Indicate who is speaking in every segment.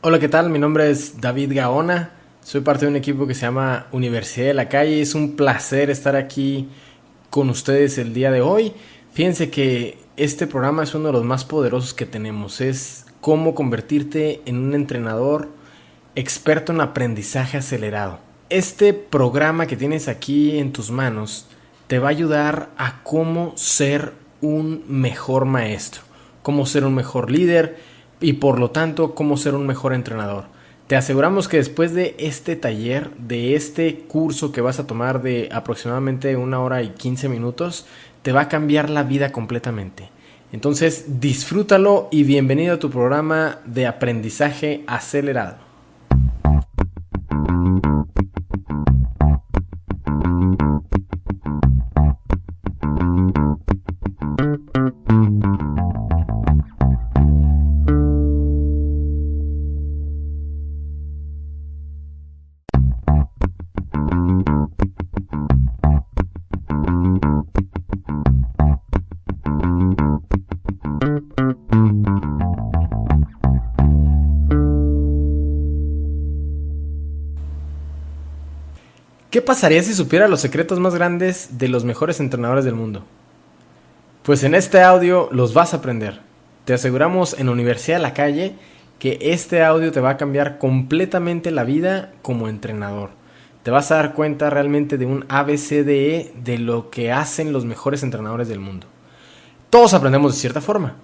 Speaker 1: Hola, ¿qué tal? Mi nombre es David Gaona. Soy parte de un equipo que se llama Universidad de la Calle. Es un placer estar aquí con ustedes el día de hoy. Fíjense que este programa es uno de los más poderosos que tenemos. Es cómo convertirte en un entrenador experto en aprendizaje acelerado. Este programa que tienes aquí en tus manos te va a ayudar a cómo ser un mejor maestro, cómo ser un mejor líder y por lo tanto cómo ser un mejor entrenador. Te aseguramos que después de este taller, de este curso que vas a tomar de aproximadamente 1 hora y 15 minutos, te va a cambiar la vida completamente. Entonces disfrútalo y bienvenido a tu programa de aprendizaje acelerado. ¿Qué pasaría si supiera los secretos más grandes de los mejores entrenadores del mundo? Pues en este audio los vas a aprender. Te aseguramos en Universidad de la Calle que este audio te va a cambiar completamente la vida como entrenador. Te vas a dar cuenta realmente de un ABCDE de lo que hacen los mejores entrenadores del mundo. Todos aprendemos de cierta forma.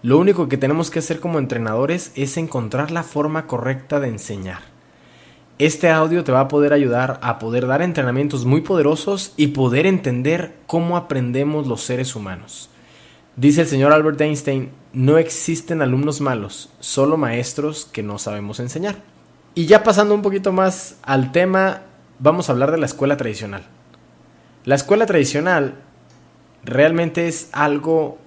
Speaker 1: Lo único que tenemos que hacer como entrenadores es encontrar la forma correcta de enseñar. Este audio te va a poder ayudar a poder dar entrenamientos muy poderosos y poder entender cómo aprendemos los seres humanos. Dice el señor Albert Einstein, no existen alumnos malos, solo maestros que no sabemos enseñar. Y ya pasando un poquito más al tema, vamos a hablar de la escuela tradicional. La escuela tradicional realmente es algo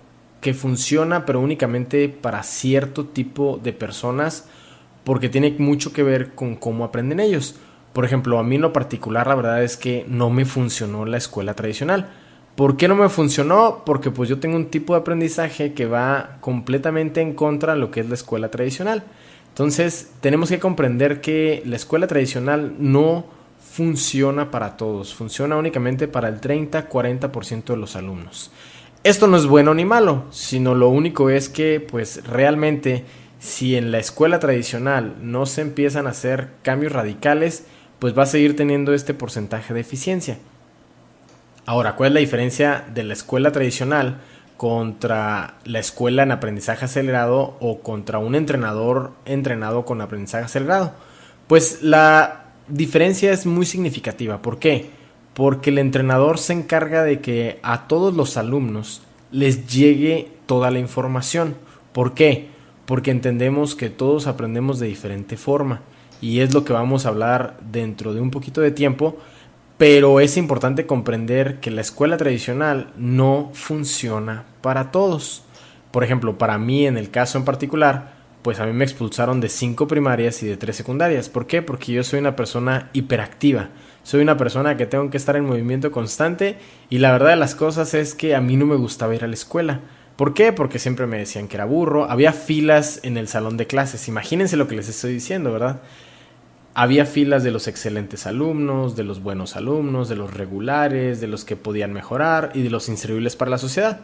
Speaker 1: que funciona pero únicamente para cierto tipo de personas porque tiene mucho que ver con cómo aprenden ellos. Por ejemplo, a mí en lo particular la verdad es que no me funcionó la escuela tradicional. ¿Por qué no me funcionó? Porque pues yo tengo un tipo de aprendizaje que va completamente en contra de lo que es la escuela tradicional. Entonces tenemos que comprender que la escuela tradicional no funciona para todos, funciona únicamente para el 30-40% de los alumnos. Esto no es bueno ni malo, sino lo único es que pues realmente si en la escuela tradicional no se empiezan a hacer cambios radicales, pues va a seguir teniendo este porcentaje de eficiencia. Ahora, ¿cuál es la diferencia de la escuela tradicional contra la escuela en aprendizaje acelerado o contra un entrenador entrenado con aprendizaje acelerado? Pues la diferencia es muy significativa. ¿Por qué? Porque el entrenador se encarga de que a todos los alumnos les llegue toda la información. ¿Por qué? Porque entendemos que todos aprendemos de diferente forma y es lo que vamos a hablar dentro de un poquito de tiempo, pero es importante comprender que la escuela tradicional no funciona para todos. Por ejemplo, para mí en el caso en particular, pues a mí me expulsaron de 5 primarias y de 3 secundarias. ¿Por qué? Porque yo soy una persona hiperactiva. Soy una persona que tengo que estar en movimiento constante y la verdad de las cosas es que a mí no me gustaba ir a la escuela. ¿Por qué? Porque siempre me decían que era burro. Había filas en el salón de clases. Imagínense lo que les estoy diciendo, ¿verdad? Había filas de los excelentes alumnos, de los buenos alumnos, de los regulares, de los que podían mejorar y de los inservibles para la sociedad.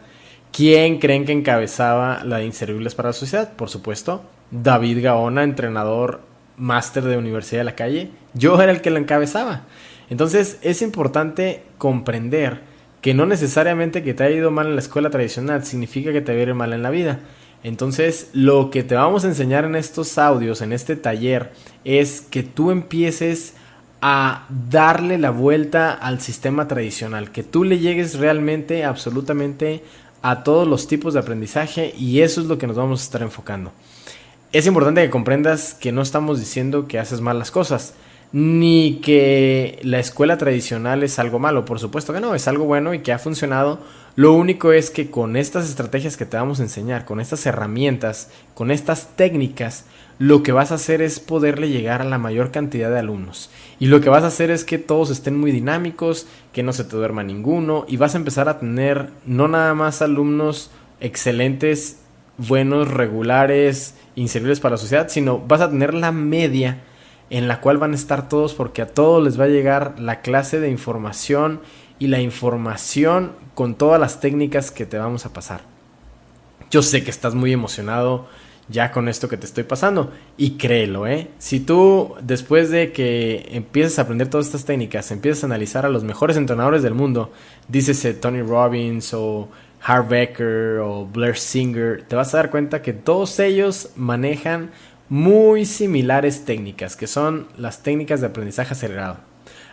Speaker 1: ¿Quién creen que encabezaba la de inservibles para la sociedad? Por supuesto, David Gaona, entrenador máster de Universidad de la Calle. Yo era el que lo encabezaba. Entonces es importante comprender que no necesariamente que te haya ido mal en la escuela tradicional significa que te va a ir mal en la vida. Entonces, lo que te vamos a enseñar en estos audios, en este taller, es que tú empieces a darle la vuelta al sistema tradicional, que tú le llegues realmente, absolutamente a todos los tipos de aprendizaje y eso es lo que nos vamos a estar enfocando. Es importante que comprendas que no estamos diciendo que haces mal las cosas, ni que la escuela tradicional es algo malo, por supuesto que no, es algo bueno y que ha funcionado. Lo único es que con estas estrategias que te vamos a enseñar, con estas herramientas, con estas técnicas, lo que vas a hacer es poderle llegar a la mayor cantidad de alumnos. Y lo que vas a hacer es que todos estén muy dinámicos, que no se te duerma ninguno y vas a empezar a tener no nada más alumnos excelentes buenos, regulares, inservibles para la sociedad, sino vas a tener la media en la cual van a estar todos, porque a todos les va a llegar la clase de información y la información con todas las técnicas que te vamos a pasar. Yo sé que estás muy emocionado ya con esto que te estoy pasando, y créelo, si tú después de que empiezas a aprender todas estas técnicas, empiezas a analizar a los mejores entrenadores del mundo, dícese Tony Robbins o Hart Becker o Blair Singer, te vas a dar cuenta que todos ellos manejan muy similares técnicas, que son las técnicas de aprendizaje acelerado.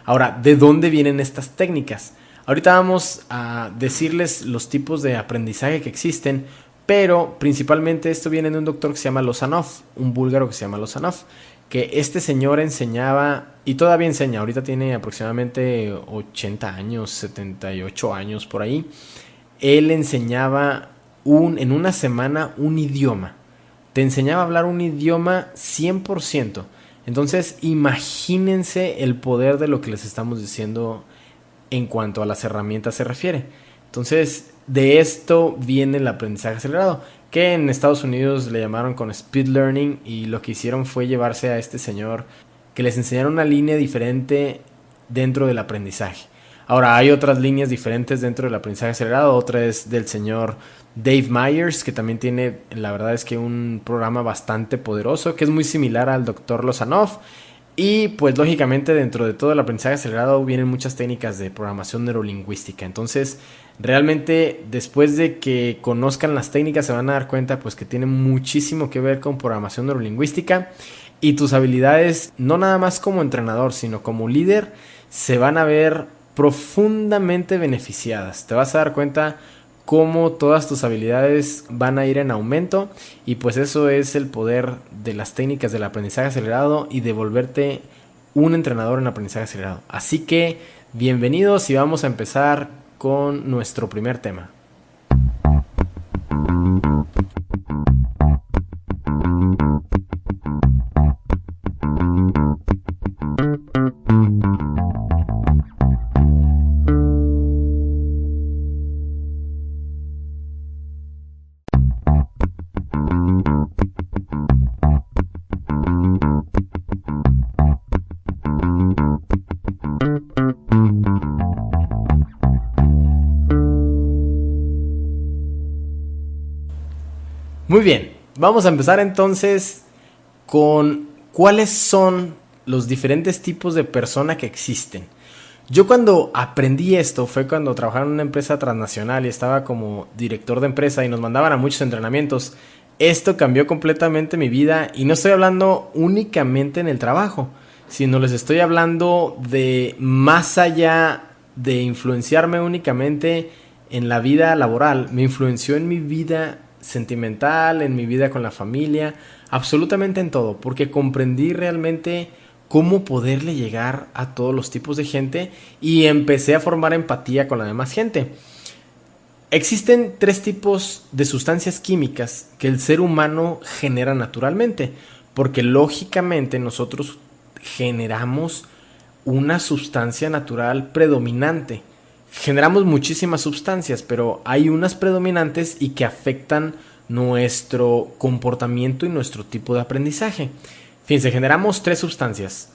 Speaker 1: Ahora, ¿de dónde vienen estas técnicas? Ahorita vamos a decirles los tipos de aprendizaje que existen, pero principalmente esto viene de un doctor que se llama Lozanov, un búlgaro que se llama Lozanov, que este señor enseñaba, y todavía enseña, ahorita tiene aproximadamente 80 años, 78 años por ahí. Él enseñaba en una semana un idioma. Te enseñaba a hablar un idioma 100%. Entonces, imagínense el poder de lo que les estamos diciendo en cuanto a las herramientas se refiere. Entonces, de esto viene el aprendizaje acelerado, que en Estados Unidos le llamaron con Speed Learning, y lo que hicieron fue llevarse a este señor que les enseñaron una línea diferente dentro del aprendizaje. Ahora, hay otras líneas diferentes dentro del aprendizaje acelerado. Otra es del señor Dave Myers, que también tiene, la verdad es que un programa bastante poderoso, que es muy similar al Dr. Lozanov. Y pues lógicamente dentro de todo el aprendizaje acelerado vienen muchas técnicas de programación neurolingüística. Entonces, realmente después de que conozcan las técnicas se van a dar cuenta pues que tienen muchísimo que ver con programación neurolingüística, y tus habilidades, no nada más como entrenador, sino como líder, se van a ver profundamente beneficiadas. Te vas a dar cuenta cómo todas tus habilidades van a ir en aumento, y pues eso es el poder de las técnicas del aprendizaje acelerado y de volverte un entrenador en aprendizaje acelerado. Así que bienvenidos, y vamos a empezar con nuestro primer tema. Muy bien, vamos a empezar entonces con cuáles son los diferentes tipos de persona que existen. Yo cuando aprendí esto fue cuando trabajaba en una empresa transnacional y estaba como director de empresa y nos mandaban a muchos entrenamientos. Esto cambió completamente mi vida, y no estoy hablando únicamente en el trabajo, sino les estoy hablando de más allá de influenciarme únicamente en la vida laboral. Me influenció en mi vida sentimental, en mi vida con la familia, absolutamente en todo, porque comprendí realmente cómo poderle llegar a todos los tipos de gente y empecé a formar empatía con la demás gente. Existen 3 tipos de sustancias químicas que el ser humano genera naturalmente, porque lógicamente nosotros generamos una sustancia natural predominante. Generamos muchísimas sustancias, pero hay unas predominantes y que afectan nuestro comportamiento y nuestro tipo de aprendizaje. Fíjense, generamos 3 sustancias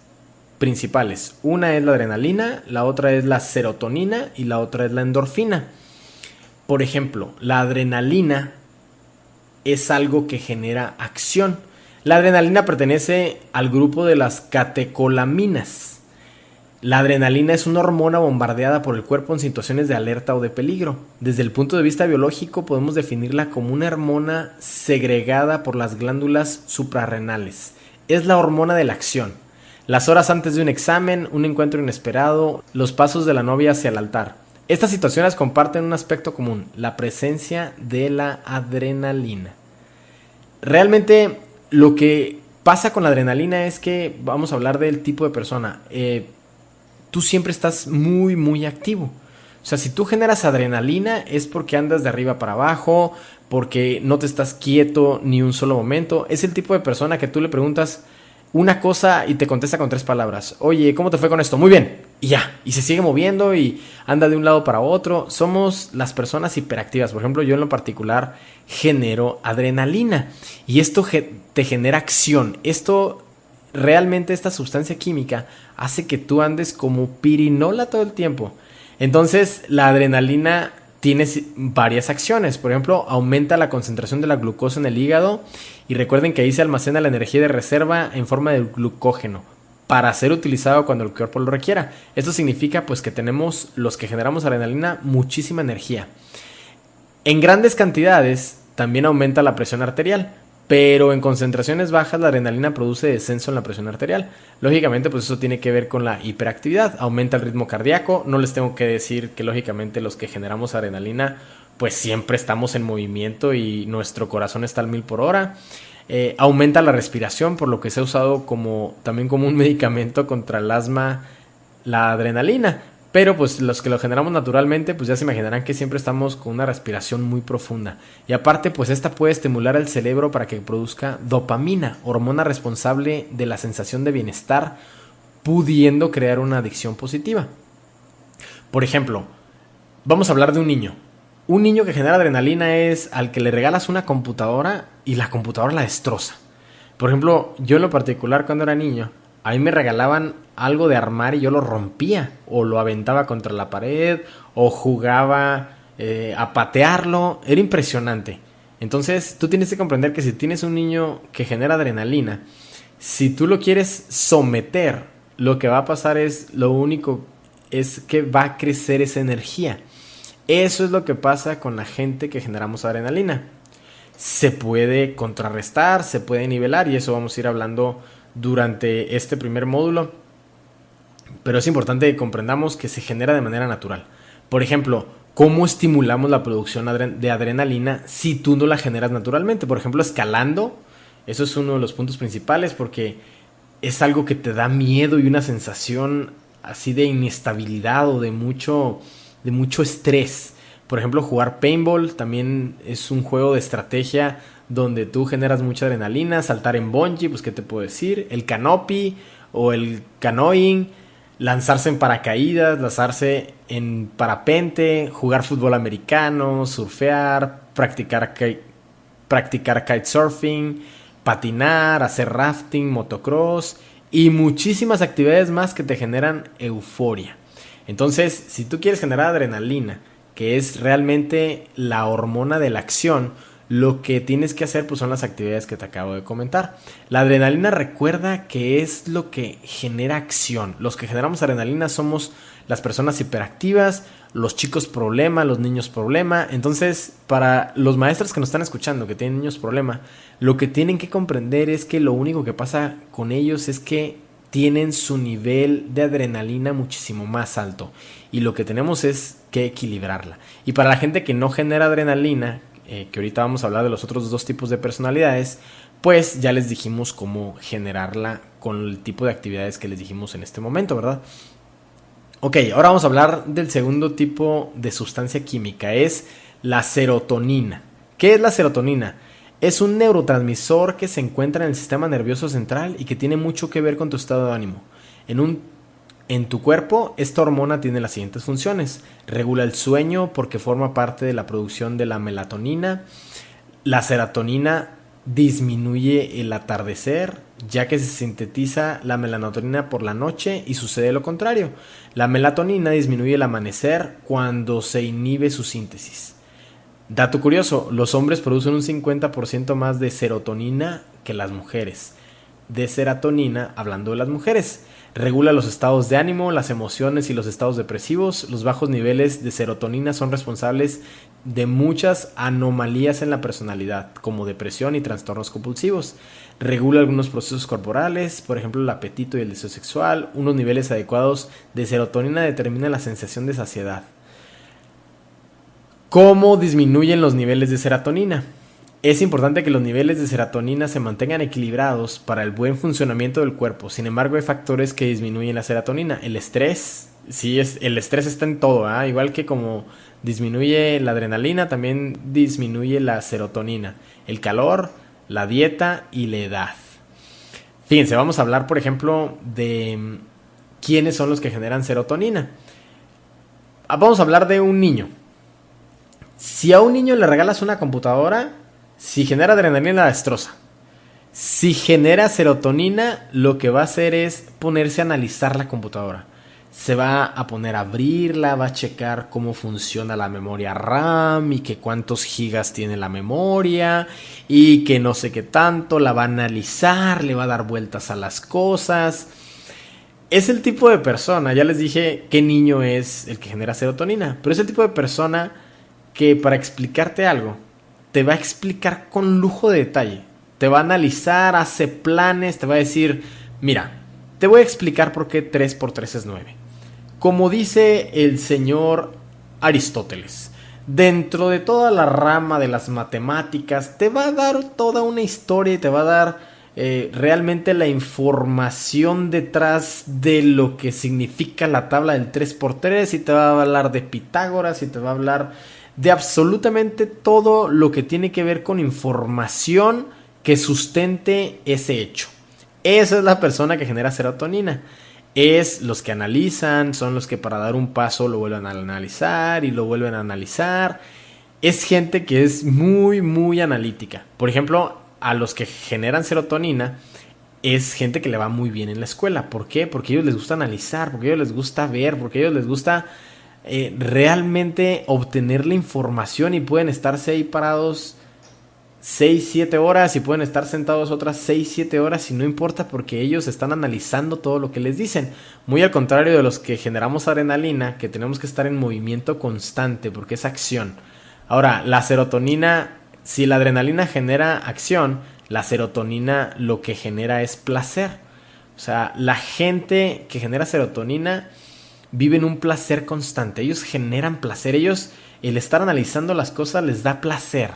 Speaker 1: principales. Una es la adrenalina, la otra es la serotonina y la otra es la endorfina. Por ejemplo, la adrenalina es algo que genera acción. La adrenalina pertenece al grupo de las catecolaminas. La adrenalina es una hormona bombardeada por el cuerpo en situaciones de alerta o de peligro. Desde el punto de vista biológico podemos definirla como una hormona segregada por las glándulas suprarrenales. Es la hormona de la acción. Las horas antes de un examen, un encuentro inesperado, los pasos de la novia hacia el altar. Estas situaciones comparten un aspecto común, la presencia de la adrenalina. Realmente lo que pasa con la adrenalina es que vamos a hablar del tipo de persona. Tú siempre estás muy activo. O sea, si tú generas adrenalina es porque andas de arriba para abajo, porque no te estás quieto ni un solo momento. Es el tipo de persona que tú le preguntas una cosa y te contesta con 3 palabras. Oye, ¿cómo te fue con esto? Muy bien. y ya, y se sigue moviendo y anda de un lado para otro. Somos las personas hiperactivas. Por ejemplo, yo en lo particular genero adrenalina y esto te genera acción. Esto realmente, esta sustancia química hace que tú andes como pirinola todo el tiempo. Entonces la adrenalina tiene varias acciones. Por ejemplo, aumenta la concentración de la glucosa en el hígado y recuerden que ahí se almacena la energía de reserva en forma de glucógeno para ser utilizado cuando el cuerpo lo requiera. Esto significa pues que tenemos, los que generamos adrenalina, muchísima energía. En grandes cantidades también aumenta la presión arterial, pero en concentraciones bajas la adrenalina produce descenso en la presión arterial. Lógicamente pues eso tiene que ver con la hiperactividad, aumenta el ritmo cardíaco. No les tengo que decir que lógicamente los que generamos adrenalina pues siempre estamos en movimiento y nuestro corazón está al 1000 por hora. Aumenta la respiración, por lo que se ha usado también como un medicamento contra el asma, la adrenalina. Pero pues los que lo generamos naturalmente, pues ya se imaginarán que siempre estamos con una respiración muy profunda. Y aparte, pues esta puede estimular el cerebro para que produzca dopamina, hormona responsable de la sensación de bienestar, pudiendo crear una adicción positiva. Por ejemplo, vamos a hablar de un niño. Un niño que genera adrenalina es al que le regalas una computadora y la computadora la destroza. Por ejemplo, yo en lo particular cuando era niño, a mí me regalaban algo de armar y yo lo rompía o lo aventaba contra la pared o jugaba a patearlo. Era impresionante. Entonces tú tienes que comprender que si tienes un niño que genera adrenalina, si tú lo quieres someter, lo que va a pasar es, lo único es que va a crecer esa energía. Eso es lo que pasa con la gente que generamos adrenalina. Se puede contrarrestar, se puede nivelar y eso vamos a ir hablando durante este primer módulo. Pero es importante que comprendamos que se genera de manera natural. Por ejemplo, ¿cómo estimulamos la producción de adrenalina si tú no la generas naturalmente? Por ejemplo, escalando. Eso es uno de los puntos principales porque es algo que te da miedo y una sensación así de inestabilidad o de mucho estrés. Por ejemplo, jugar paintball también es un juego de estrategia donde tú generas mucha adrenalina. Saltar en bungee, pues qué te puedo decir, el canopy o el canoeing, lanzarse en paracaídas, lanzarse en parapente, jugar fútbol americano, surfear, practicar kitesurfing, patinar, hacer rafting, motocross y muchísimas actividades más que te generan euforia. Entonces, si tú quieres generar adrenalina, que es realmente la hormona de la acción, lo que tienes que hacer pues son las actividades que te acabo de comentar. La adrenalina, recuerda que es lo que genera acción. Los que generamos adrenalina somos las personas hiperactivas, los chicos problema, los niños problema. Entonces, para los maestros que nos están escuchando que tienen niños problema, lo que tienen que comprender es que lo único que pasa con ellos es que tienen su nivel de adrenalina muchísimo más alto y lo que tenemos es que equilibrarla. Y para la gente que no genera adrenalina, que ahorita vamos a hablar de los otros dos tipos de personalidades, pues ya les dijimos cómo generarla con el tipo de actividades que les dijimos en este momento, ¿verdad? Ok, ahora vamos a hablar del segundo tipo de sustancia química, es la serotonina. ¿Qué es la serotonina? Es un neurotransmisor que se encuentra en el sistema nervioso central y que tiene mucho que ver con tu estado de ánimo. En tu cuerpo, esta hormona tiene las siguientes funciones. Regula el sueño porque forma parte de la producción de la melatonina. La serotonina disminuye el atardecer, ya que se sintetiza la melatonina por la noche y sucede lo contrario. La melatonina disminuye el amanecer cuando se inhibe su síntesis. Dato curioso, los hombres producen un 50% más de serotonina que las mujeres. De serotonina, hablando de las mujeres. Regula los estados de ánimo, las emociones y los estados depresivos. Los bajos niveles de serotonina son responsables de muchas anomalías en la personalidad, como depresión y trastornos compulsivos. Regula algunos procesos corporales, por ejemplo el apetito y el deseo sexual. Unos niveles adecuados de serotonina determinan la sensación de saciedad. ¿Cómo disminuyen los niveles de serotonina? Es importante que los niveles de serotonina se mantengan equilibrados para el buen funcionamiento del cuerpo. Sin embargo, hay factores que disminuyen la serotonina. El estrés, el estrés está en todo, ¿eh? Igual que como disminuye la adrenalina, también disminuye la serotonina. El calor, la dieta y la edad. Fíjense, vamos a hablar, por ejemplo, de ¿quiénes son los que generan serotonina? Vamos a hablar de un niño. Si a un niño le regalas una computadora, si genera adrenalina la destroza. Si genera serotonina, lo que va a hacer es ponerse a analizar la computadora. Se va a poner a abrirla, va a checar cómo funciona la memoria RAM y que cuántos gigas tiene la memoria y que no sé qué tanto, la va a analizar, le va a dar vueltas a las cosas. Es el tipo de persona, ya les dije qué niño es el que genera serotonina, pero es el tipo de persona que para explicarte algo, te va a explicar con lujo de detalle. Te va a analizar, hace planes, te va a decir, mira, te voy a explicar por qué 3 por 3 es 9. Como dice el señor Aristóteles, dentro de toda la rama de las matemáticas, te va a dar toda una historia y te va a dar realmente la información detrás de lo que significa la tabla del 3 por 3 y te va a hablar de Pitágoras y te va a hablar de absolutamente todo lo que tiene que ver con información que sustente ese hecho. Esa es la persona que genera serotonina. Es los que analizan, son los que para dar un paso lo vuelven a analizar y lo vuelven a analizar. Es gente que es muy, muy analítica. Por ejemplo, a los que generan serotonina es gente que le va muy bien en la escuela. ¿Por qué? Porque a ellos les gusta analizar, porque a ellos les gusta ver, porque a ellos les gusta realmente obtener la información y pueden estarse ahí parados 6-7 horas y pueden estar sentados otras 6-7 horas y no importa porque ellos están analizando todo lo que les dicen. Muy al contrario de los que generamos adrenalina, que tenemos que estar en movimiento constante porque es acción. Ahora, la serotonina, si la adrenalina genera acción, la serotonina lo que genera es placer. O sea, la gente que genera serotonina vive en un placer constante. Ellos generan placer. Ellos, el estar analizando las cosas les da placer.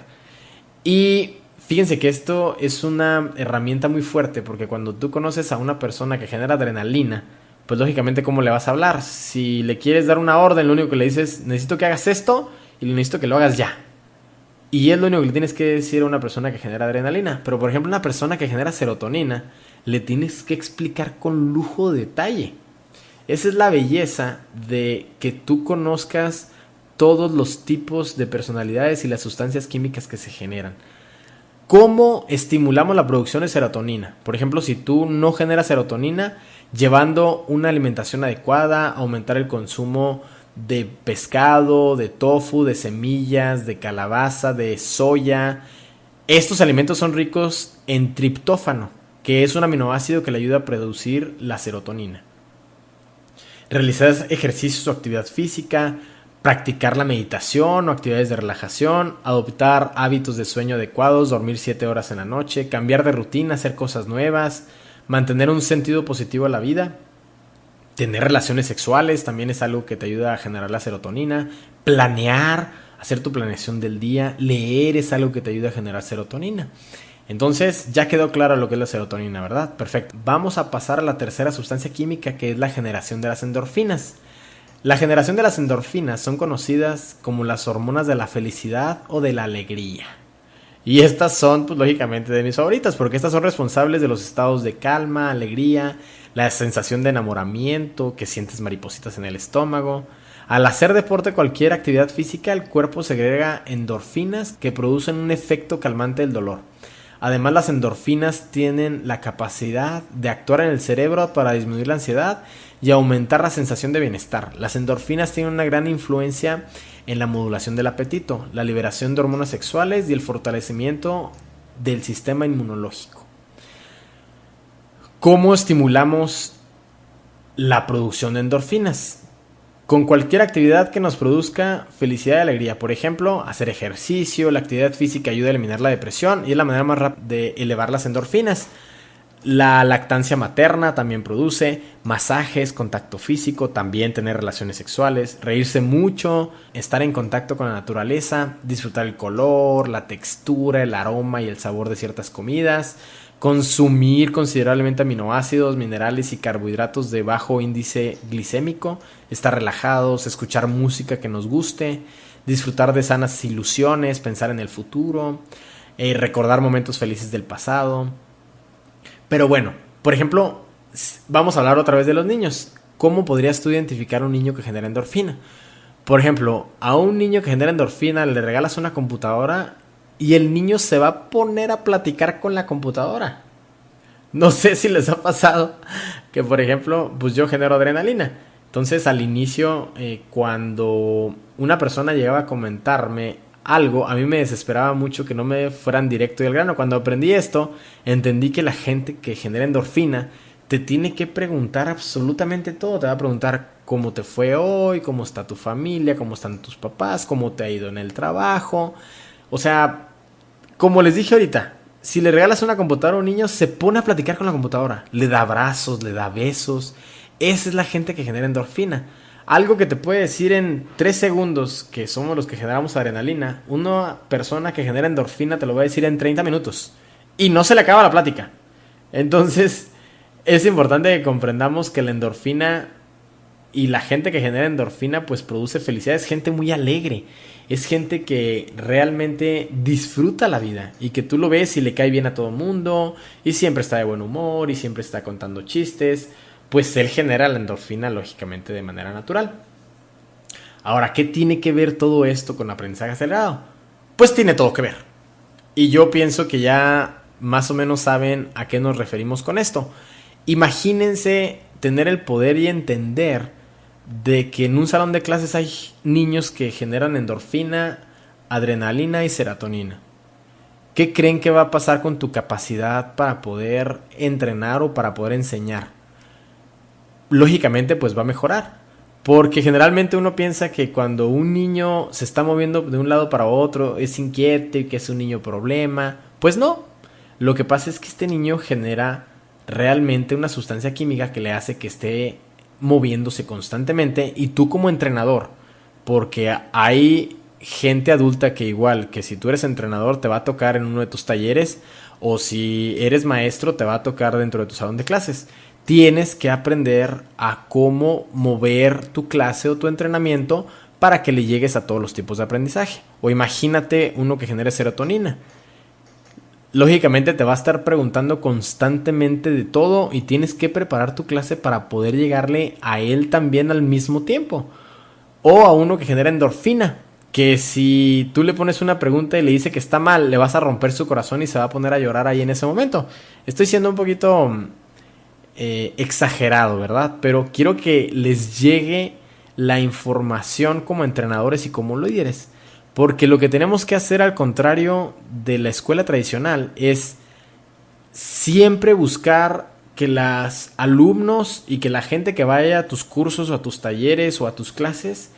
Speaker 1: Y fíjense que esto es una herramienta muy fuerte porque cuando tú conoces a una persona que genera adrenalina, pues lógicamente ¿cómo le vas a hablar? Si le quieres dar una orden, lo único que le dices, necesito que hagas esto y necesito que lo hagas ya. Y es lo único que le tienes que decir a una persona que genera adrenalina. Pero por ejemplo, una persona que genera serotonina, le tienes que explicar con lujo de detalle. Esa es la belleza de que tú conozcas todos los tipos de personalidades y las sustancias químicas que se generan. ¿Cómo estimulamos la producción de serotonina? Por ejemplo, si tú no generas serotonina, llevando una alimentación adecuada, aumentar el consumo de pescado, de tofu, de semillas, de calabaza, de soya. Estos alimentos son ricos en triptófano, que es un aminoácido que le ayuda a producir la serotonina. Realizar ejercicios o actividad física, practicar la meditación o actividades de relajación, adoptar hábitos de sueño adecuados, dormir 7 horas en la noche, cambiar de rutina, hacer cosas nuevas, mantener un sentido positivo a la vida, tener relaciones sexuales también es algo que te ayuda a generar la serotonina, planear, hacer tu planeación del día, leer es algo que te ayuda a generar serotonina. Entonces ya quedó claro lo que es la serotonina, ¿verdad? Perfecto. Vamos a pasar a la tercera sustancia química que es la generación de las endorfinas. La generación de las endorfinas son conocidas como las hormonas de la felicidad o de la alegría. Y estas son, pues lógicamente, de mis favoritas, porque estas son responsables de los estados de calma, alegría, la sensación de enamoramiento, que sientes maripositas en el estómago. Al hacer deporte o cualquier actividad física, el cuerpo segrega endorfinas que producen un efecto calmante del dolor. Además, las endorfinas tienen la capacidad de actuar en el cerebro para disminuir la ansiedad y aumentar la sensación de bienestar. Las endorfinas tienen una gran influencia en la modulación del apetito, la liberación de hormonas sexuales y el fortalecimiento del sistema inmunológico. ¿Cómo estimulamos la producción de endorfinas? Con cualquier actividad que nos produzca felicidad y alegría. Por ejemplo, hacer ejercicio, la actividad física ayuda a eliminar la depresión y es la manera más rápida de elevar las endorfinas. La lactancia materna también produce, masajes, contacto físico, también tener relaciones sexuales, reírse mucho, estar en contacto con la naturaleza, disfrutar el color, la textura, el aroma y el sabor de ciertas comidas, consumir considerablemente aminoácidos, minerales y carbohidratos de bajo índice glicémico, estar relajados, escuchar música que nos guste, disfrutar de sanas ilusiones, pensar en el futuro, recordar momentos felices del pasado. Pero bueno, por ejemplo, vamos a hablar otra vez de los niños. ¿cómo podrías tú identificar a un niño que genera endorfina? Por ejemplo, a un niño que genera endorfina le regalas una computadora y el niño se va a poner a platicar con la computadora. No sé si les ha pasado que, por ejemplo, pues yo genero adrenalina. Entonces, al inicio, cuando una persona llegaba a comentarme algo, a mí me desesperaba mucho que no me fueran directo y al grano. Cuando aprendí esto, entendí que la gente que genera endorfina te tiene que preguntar absolutamente todo. Te va a preguntar cómo te fue hoy, cómo está tu familia, cómo están tus papás, cómo te ha ido en el trabajo. O sea, como les dije ahorita, si le regalas una computadora a un niño, se pone a platicar con la computadora. Le da abrazos, le da besos. Esa es la gente que genera endorfina. Algo que te puede decir en 3 segundos, que somos los que generamos adrenalina, una persona que genera endorfina te lo va a decir en 30 minutos. Y no se le acaba la plática. Entonces, es importante que comprendamos que la endorfina y la gente que genera endorfina pues produce felicidad. Es gente muy alegre. Es gente que realmente disfruta la vida y que tú lo ves y le cae bien a todo el mundo y siempre está de buen humor y siempre está contando chistes. Pues él genera la endorfina lógicamente de manera natural. Ahora, ¿qué tiene que ver todo esto con aprendizaje acelerado? Pues tiene todo que ver. Y yo pienso que ya más o menos saben a qué nos referimos con esto. Imagínense tener el poder y entender de que en un salón de clases hay niños que generan endorfina, adrenalina y serotonina. ¿Qué creen que va a pasar con tu capacidad para poder entrenar o para poder enseñar? Lógicamente pues va a mejorar. Porque generalmente uno piensa que cuando un niño se está moviendo de un lado para otro es inquieto y que es un niño problema. Pues no. Lo que pasa es que este niño genera realmente una sustancia química que le hace que esté moviéndose constantemente y tú como entrenador, porque hay gente adulta que igual, que si tú eres entrenador te va a tocar en uno de tus talleres o si eres maestro te va a tocar dentro de tu salón de clases. Tienes que aprender a cómo mover tu clase o tu entrenamiento para que le llegues a todos los tipos de aprendizaje. O imagínate uno que genere serotonina. Lógicamente te va a estar preguntando constantemente de todo y tienes que preparar tu clase para poder llegarle a él también al mismo tiempo. O a uno que genera endorfina, que si tú le pones una pregunta y le dice que está mal, le vas a romper su corazón y se va a poner a llorar ahí en ese momento. Estoy siendo un poquito exagerado, ¿verdad? Pero quiero que les llegue la información como entrenadores y como líderes. Porque lo que tenemos que hacer al contrario de la escuela tradicional es siempre buscar que los alumnos y que la gente que vaya a tus cursos o a tus talleres o a tus clases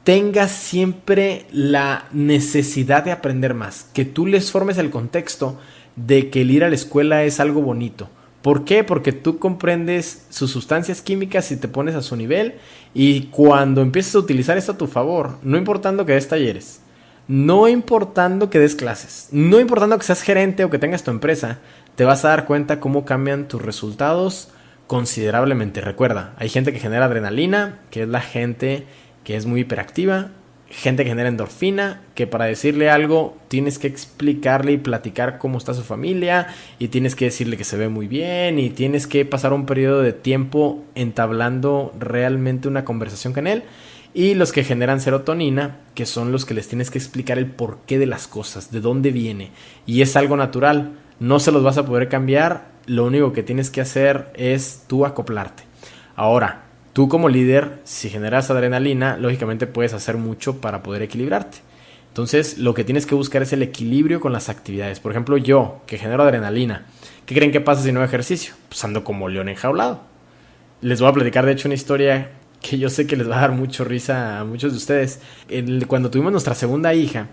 Speaker 1: tenga siempre la necesidad de aprender más. Que tú les formes el contexto de que el ir a la escuela es algo bonito. ¿Por qué? Porque tú comprendes sus sustancias químicas y te pones a su nivel y cuando empieces a utilizar esto a tu favor, no importando que des talleres, no importando que des clases, no importando que seas gerente o que tengas tu empresa, te vas a dar cuenta cómo cambian tus resultados considerablemente. Recuerda, hay gente que genera adrenalina, que es la gente que es muy hiperactiva, gente que genera endorfina, que para decirle algo tienes que explicarle y platicar cómo está su familia y tienes que decirle que se ve muy bien y tienes que pasar un periodo de tiempo entablando realmente una conversación con él. Y los que generan serotonina, que son los que les tienes que explicar el porqué de las cosas, de dónde viene. Y es algo natural, no se los vas a poder cambiar, lo único que tienes que hacer es tú acoplarte. Ahora, tú como líder, si generas adrenalina, lógicamente puedes hacer mucho para poder equilibrarte. Entonces, lo que tienes que buscar es el equilibrio con las actividades. Por ejemplo, yo, que genero adrenalina, ¿qué creen que pasa si no hago ejercicio? Pues ando como león enjaulado. Les voy a platicar, de hecho, una historia que yo sé que les va a dar mucho risa a muchos de ustedes. Cuando tuvimos nuestra segunda hija,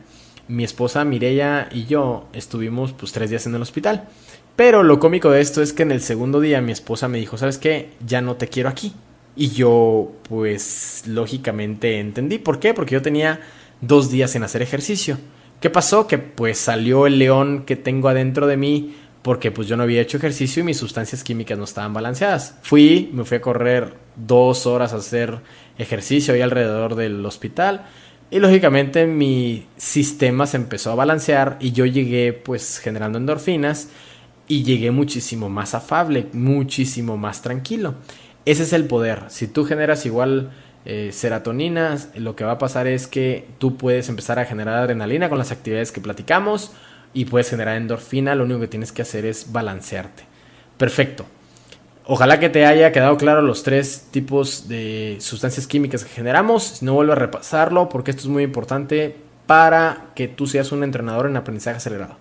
Speaker 1: mi esposa Mireya y yo estuvimos pues 3 días en el hospital. Pero lo cómico de esto es que en el segundo día mi esposa me dijo, ¿sabes qué? Ya no te quiero aquí. Y yo pues lógicamente entendí. ¿Por qué? Porque yo tenía 2 días en hacer ejercicio. ¿Qué pasó? Que pues salió el león que tengo adentro de mí porque pues yo no había hecho ejercicio y mis sustancias químicas no estaban balanceadas. Me fui a correr 2 horas a hacer ejercicio ahí alrededor del hospital y lógicamente mi sistema se empezó a balancear y yo llegué pues generando endorfinas y llegué muchísimo más afable, muchísimo más tranquilo. Ese es el poder. Si tú generas igual serotonina, lo que va a pasar es que tú puedes empezar a generar adrenalina con las actividades que platicamos y puedes generar endorfina. Lo único que tienes que hacer es balancearte. Perfecto. Ojalá que te haya quedado claro los 3 tipos de sustancias químicas que generamos. Si no, vuelvo a repasarlo porque esto es muy importante para que tú seas un entrenador en aprendizaje acelerado.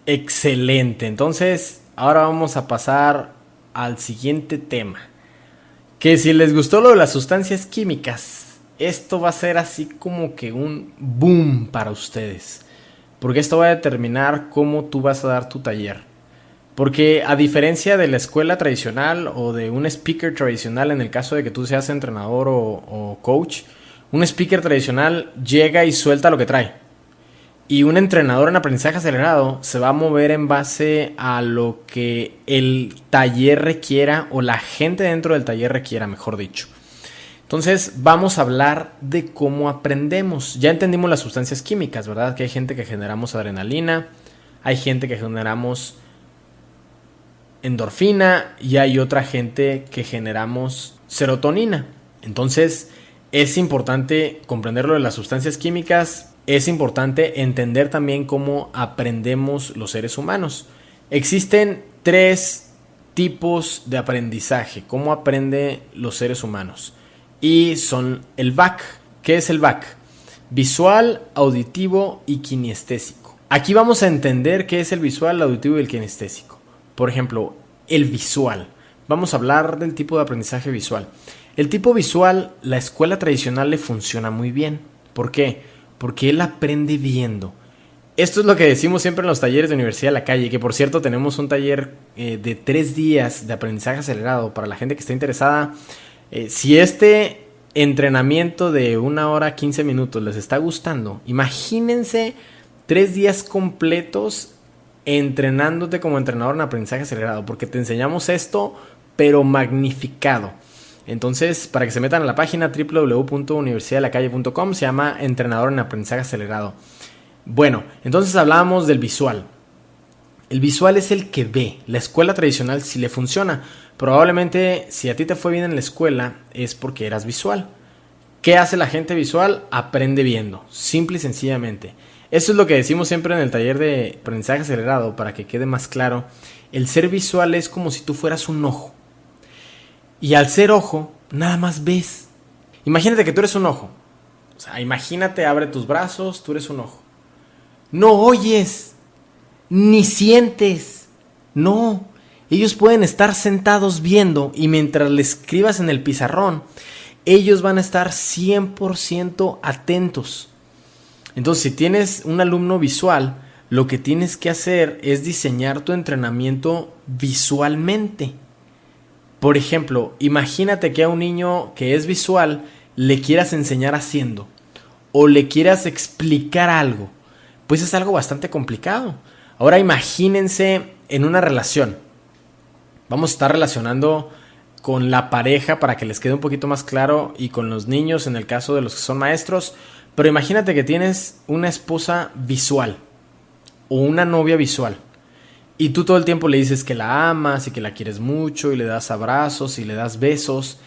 Speaker 1: Excelente, entonces ahora vamos a pasar al siguiente tema. Que si les gustó lo de las sustancias químicas, esto va a ser así como que un boom para ustedes. Porque esto va a determinar cómo tú vas a dar tu taller. Porque a diferencia de la escuela tradicional o de un speaker tradicional, en el caso de que tú seas entrenador o coach, un speaker tradicional llega y suelta lo que trae. Y un entrenador en aprendizaje acelerado se va a mover en base a lo que el taller requiera o la gente dentro del taller requiera, mejor dicho. Entonces vamos a hablar de cómo aprendemos. Ya entendimos las sustancias químicas, ¿verdad? Que hay gente que generamos adrenalina, hay gente que generamos endorfina y hay otra gente que generamos serotonina. Entonces es importante comprender lo de las sustancias químicas. Es importante entender también cómo aprendemos los seres humanos. Existen 3 tipos de aprendizaje, cómo aprenden los seres humanos. Y son el VAC. ¿Qué es el VAC? Visual, auditivo y kinestésico. Aquí vamos a entender qué es el visual, el auditivo y el kinestésico. Por ejemplo, el visual. Vamos a hablar del tipo de aprendizaje visual. El tipo visual, la escuela tradicional le funciona muy bien. ¿Por qué? Porque él aprende viendo. Esto es lo que decimos siempre en los talleres de Universidad de la Calle, que por cierto tenemos un taller de 3 días de aprendizaje acelerado para la gente que está interesada. Si este entrenamiento de 1 hora 15 minutos les está gustando, imagínense 3 días completos entrenándote como entrenador en aprendizaje acelerado, porque te enseñamos esto, pero magnificado. Entonces, para que se metan a la página www.universidaddelacalle.com, se llama Entrenador en Aprendizaje Acelerado. Bueno, entonces hablábamos del visual. El visual es el que ve. La escuela tradicional sí le funciona. Probablemente, si a ti te fue bien en la escuela, es porque eras visual. ¿Qué hace la gente visual? Aprende viendo, simple y sencillamente. Eso es lo que decimos siempre en el taller de aprendizaje acelerado, para que quede más claro. El ser visual es como si tú fueras un ojo. Y al ser ojo, nada más ves. Imagínate que tú eres un ojo. O sea, imagínate, abre tus brazos, tú eres un ojo. No oyes, ni sientes. No, ellos pueden estar sentados viendo y mientras le escribas en el pizarrón, ellos van a estar 100% atentos. Entonces, si tienes un alumno visual, lo que tienes que hacer es diseñar tu entrenamiento visualmente. Por ejemplo, imagínate que a un niño que es visual le quieras enseñar haciendo o le quieras explicar algo. Pues es algo bastante complicado. Ahora imagínense en una relación. Vamos a estar relacionando con la pareja para que les quede un poquito más claro y con los niños en el caso de los que son maestros. Pero imagínate que tienes una esposa visual o una novia visual. Y tú todo el tiempo le dices que la amas y que la quieres mucho y le das abrazos y le das besos.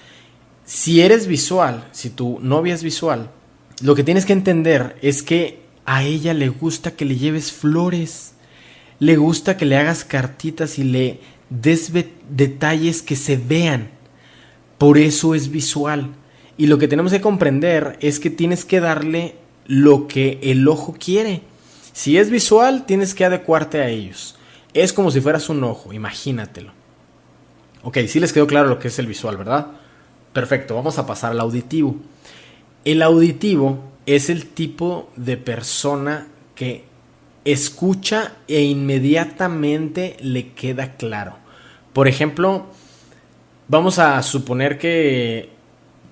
Speaker 1: Si eres visual, si tu novia es visual, lo que tienes que entender es que a ella le gusta que le lleves flores, le gusta que le hagas cartitas y le des detalles que se vean. Por eso es visual. Y lo que tenemos que comprender es que tienes que darle lo que el ojo quiere. Si es visual, tienes que adecuarte a ellos. Es como si fueras un ojo, imagínatelo. Ok, sí les quedó claro lo que es el visual, ¿verdad? Perfecto, vamos a pasar al auditivo. El auditivo es el tipo de persona que escucha e inmediatamente le queda claro. Por ejemplo, vamos a suponer que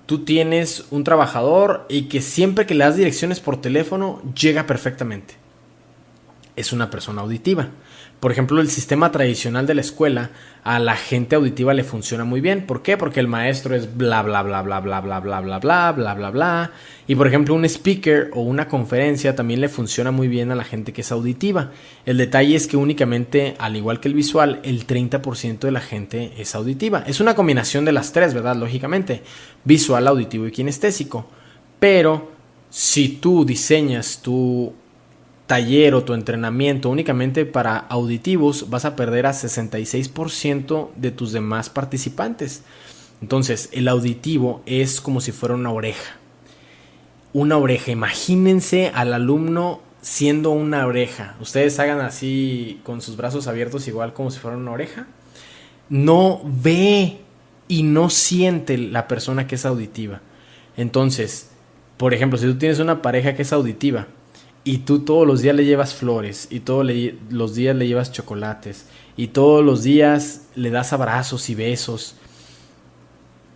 Speaker 1: tú tienes un trabajador y que siempre que le das direcciones por teléfono llega perfectamente. Es una persona auditiva. Por ejemplo, el sistema tradicional de la escuela a la gente auditiva le funciona muy bien. ¿Por qué? Porque el maestro es bla bla bla bla bla bla bla bla bla bla bla bla. Y por ejemplo, un speaker o una conferencia también le funciona muy bien a la gente que es auditiva. El detalle es que únicamente, al igual que el visual, el 30% de la gente es auditiva. Es una combinación de las tres, ¿verdad? Lógicamente, visual, auditivo y kinestésico. Pero si tú diseñas tu taller o tu entrenamiento únicamente para auditivos, vas a perder a 66% de tus demás participantes. Entonces, el auditivo es como si fuera una oreja. Una oreja. Imagínense al alumno siendo una oreja. Ustedes hagan así con sus brazos abiertos, igual como si fuera una oreja. No ve y no siente la persona que es auditiva. Entonces, por ejemplo, si tú tienes una pareja que es auditiva y tú todos los días le llevas flores, y todos los días le llevas chocolates, y todos los días le das abrazos y besos,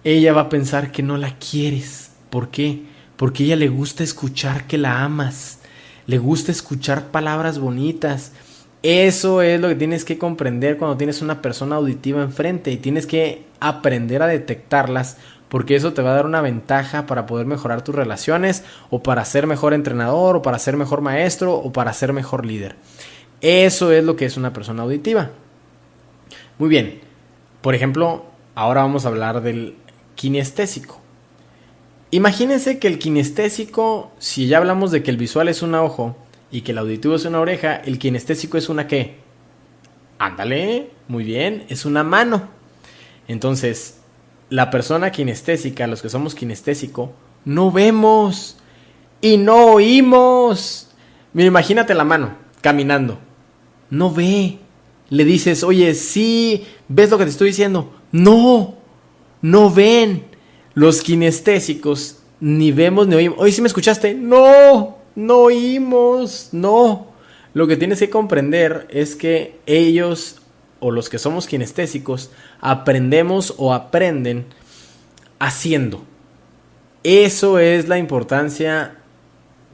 Speaker 1: ella va a pensar que no la quieres. ¿Por qué? Porque a ella le gusta escuchar que la amas, le gusta escuchar palabras bonitas. Eso es lo que tienes que comprender cuando tienes una persona auditiva enfrente, y tienes que aprender a detectarlas, porque eso te va a dar una ventaja para poder mejorar tus relaciones, o para ser mejor entrenador, o para ser mejor maestro, o para ser mejor líder. Eso es lo que es una persona auditiva. Muy bien, por ejemplo, ahora vamos a hablar del kinestésico. Imagínense que el kinestésico, si ya hablamos de que el visual es un ojo y que el auditivo es una oreja, el kinestésico es una ¿qué? Ándale, muy bien, es una mano. Entonces, la persona kinestésica, los que somos kinestésico, no vemos y no oímos. Mira, imagínate la mano caminando. No ve. Le dices, oye, sí, ¿ves lo que te estoy diciendo? No, no ven. Los kinestésicos ni vemos ni oímos. Oye, ¿sí me escuchaste? No, no oímos, no. Lo que tienes que comprender es que ellos, o los que somos kinestésicos, aprendemos o aprenden haciendo. Eso es la importancia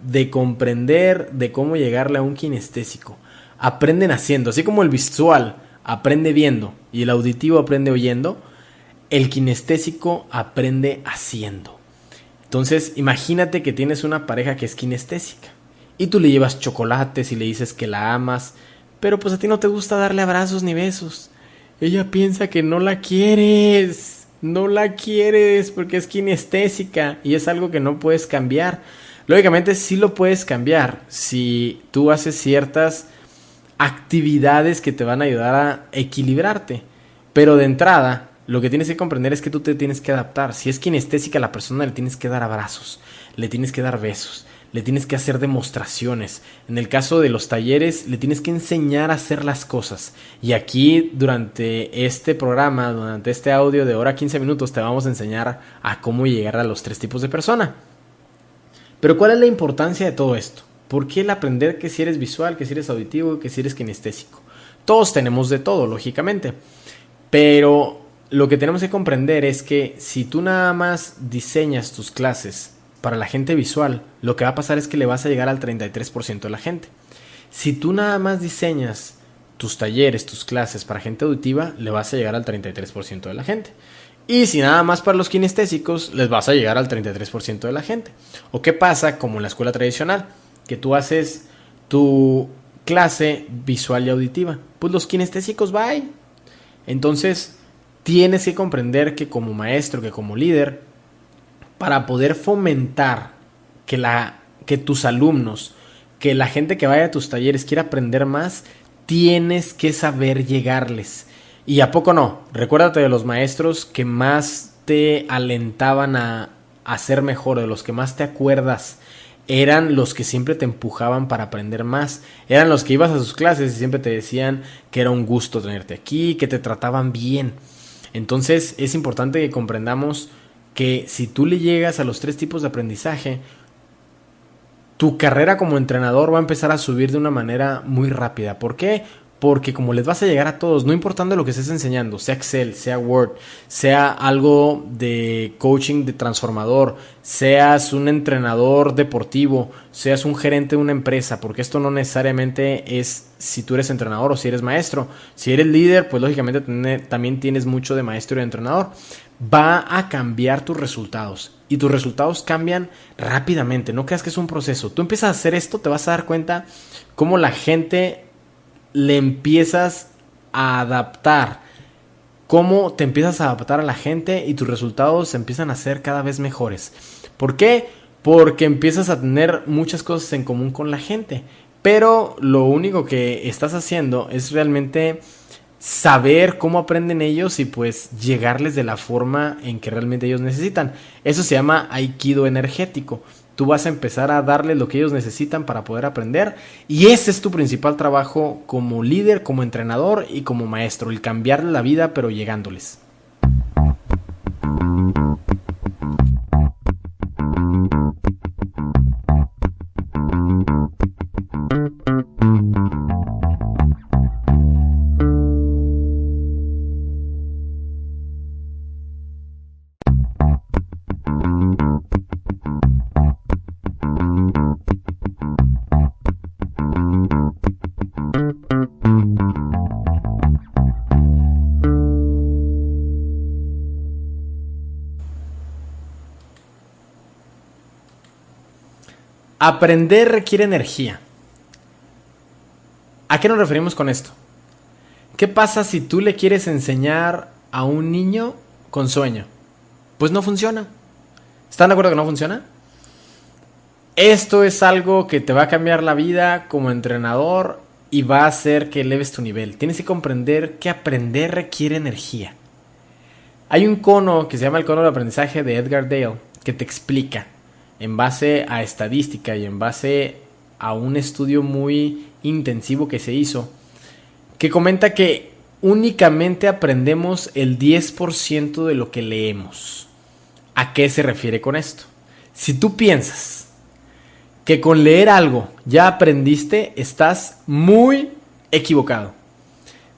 Speaker 1: de comprender de cómo llegarle a un kinestésico. Aprenden haciendo, así como el visual aprende viendo y el auditivo aprende oyendo, el kinestésico aprende haciendo. Entonces, imagínate que tienes una pareja que es kinestésica y tú le llevas chocolates y le dices que la amas, pero pues a ti no te gusta darle abrazos ni besos. Ella piensa que no la quieres. No la quieres porque es kinestésica y es algo que no puedes cambiar. Lógicamente sí lo puedes cambiar si tú haces ciertas actividades que te van a ayudar a equilibrarte. Pero de entrada, lo que tienes que comprender es que tú te tienes que adaptar. Si es kinestésica la persona, le tienes que dar abrazos, le tienes que dar besos, le tienes que hacer demostraciones. En el caso de los talleres, le tienes que enseñar a hacer las cosas. Y aquí, durante este programa, durante este audio de hora 15 minutos, te vamos a enseñar a cómo llegar a los 3 tipos de persona. Pero ¿cuál es la importancia de todo esto? ¿Por qué el aprender que si eres visual, que si eres auditivo, que si eres kinestésico? Todos tenemos de todo, lógicamente. Pero lo que tenemos que comprender es que si tú nada más diseñas tus clases para la gente visual, lo que va a pasar es que le vas a llegar al 33% de la gente. Si tú nada más diseñas tus talleres, tus clases para gente auditiva, le vas a llegar al 33% de la gente. Y si nada más para los kinestésicos, les vas a llegar al 33% de la gente. ¿O qué pasa como en la escuela tradicional? Que tú haces tu clase visual y auditiva. Pues los kinestésicos, bye. Entonces, tienes que comprender que como maestro, que como líder, para poder fomentar que tus alumnos, que la gente que vaya a tus talleres quiera aprender más, tienes que saber llegarles. ¿Y a poco no? Recuérdate de los maestros que más te alentaban a ser mejor, de los que más te acuerdas. Eran los que siempre te empujaban para aprender más. Eran los que ibas a sus clases y siempre te decían que era un gusto tenerte aquí, que te trataban bien. Entonces es importante que comprendamos que si tú le llegas a los 3 tipos de aprendizaje, tu carrera como entrenador va a empezar a subir de una manera muy rápida. ¿Por qué? Porque como les vas a llegar a todos, no importando lo que estés enseñando, sea Excel, sea Word, sea algo de coaching de transformador, seas un entrenador deportivo, seas un gerente de una empresa, porque esto no necesariamente es si tú eres entrenador o si eres maestro. Si eres líder, pues lógicamente también tienes mucho de maestro y de entrenador. Va a cambiar tus resultados y tus resultados cambian rápidamente. No creas que es un proceso. Tú empiezas a hacer esto, te vas a dar cuenta cómo la gente le empiezas a adaptar, cómo te empiezas a adaptar a la gente y tus resultados empiezan a ser cada vez mejores. ¿Por qué? Porque empiezas a tener muchas cosas en común con la gente, pero lo único que estás haciendo es realmente saber cómo aprenden ellos y pues llegarles de la forma en que realmente ellos necesitan. Eso se llama aikido energético. Tú vas a empezar a darles lo que ellos necesitan para poder aprender y ese es tu principal trabajo como líder, como entrenador y como maestro, el cambiarle la vida pero llegándoles. Aprender requiere energía. ¿A qué nos referimos con esto? ¿Qué pasa si tú le quieres enseñar a un niño con sueño? Pues no funciona. ¿Están de acuerdo que no funciona? Esto es algo que te va a cambiar la vida como entrenador y va a hacer que eleves tu nivel. Tienes que comprender que aprender requiere energía. Hay un cono que se llama el cono de aprendizaje de Edgar Dale que te explica en base a estadística y en base a un estudio muy intensivo que se hizo, que comenta que únicamente aprendemos el 10% de lo que leemos. ¿A qué se refiere con esto? Si tú piensas que con leer algo ya aprendiste, estás muy equivocado.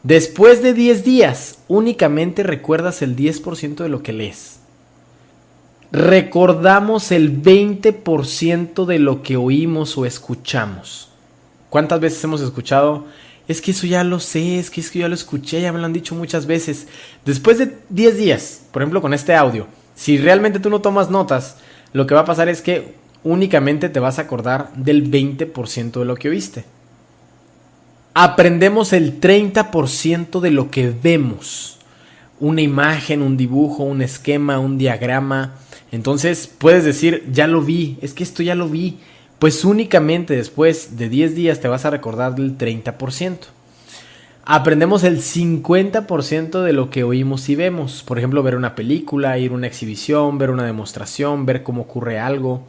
Speaker 1: Después de 10 días, únicamente recuerdas el 10% de lo que lees. Recordamos el 20% de lo que oímos o escuchamos. ¿Cuántas veces hemos escuchado? Es que eso ya lo sé, es que ya lo escuché, ya me lo han dicho muchas veces. Después de 10 días, por ejemplo con este audio, si realmente tú no tomas notas, lo que va a pasar es que únicamente te vas a acordar del 20% de lo que oíste. Aprendemos el 30% de lo que vemos. Una imagen, un dibujo, un esquema, un diagrama. Entonces puedes decir, ya lo vi, es que esto ya lo vi. Pues únicamente después de 10 días te vas a recordar del 30%. Aprendemos el 50% de lo que oímos y vemos. Por ejemplo, ver una película, ir a una exhibición, ver una demostración, ver cómo ocurre algo.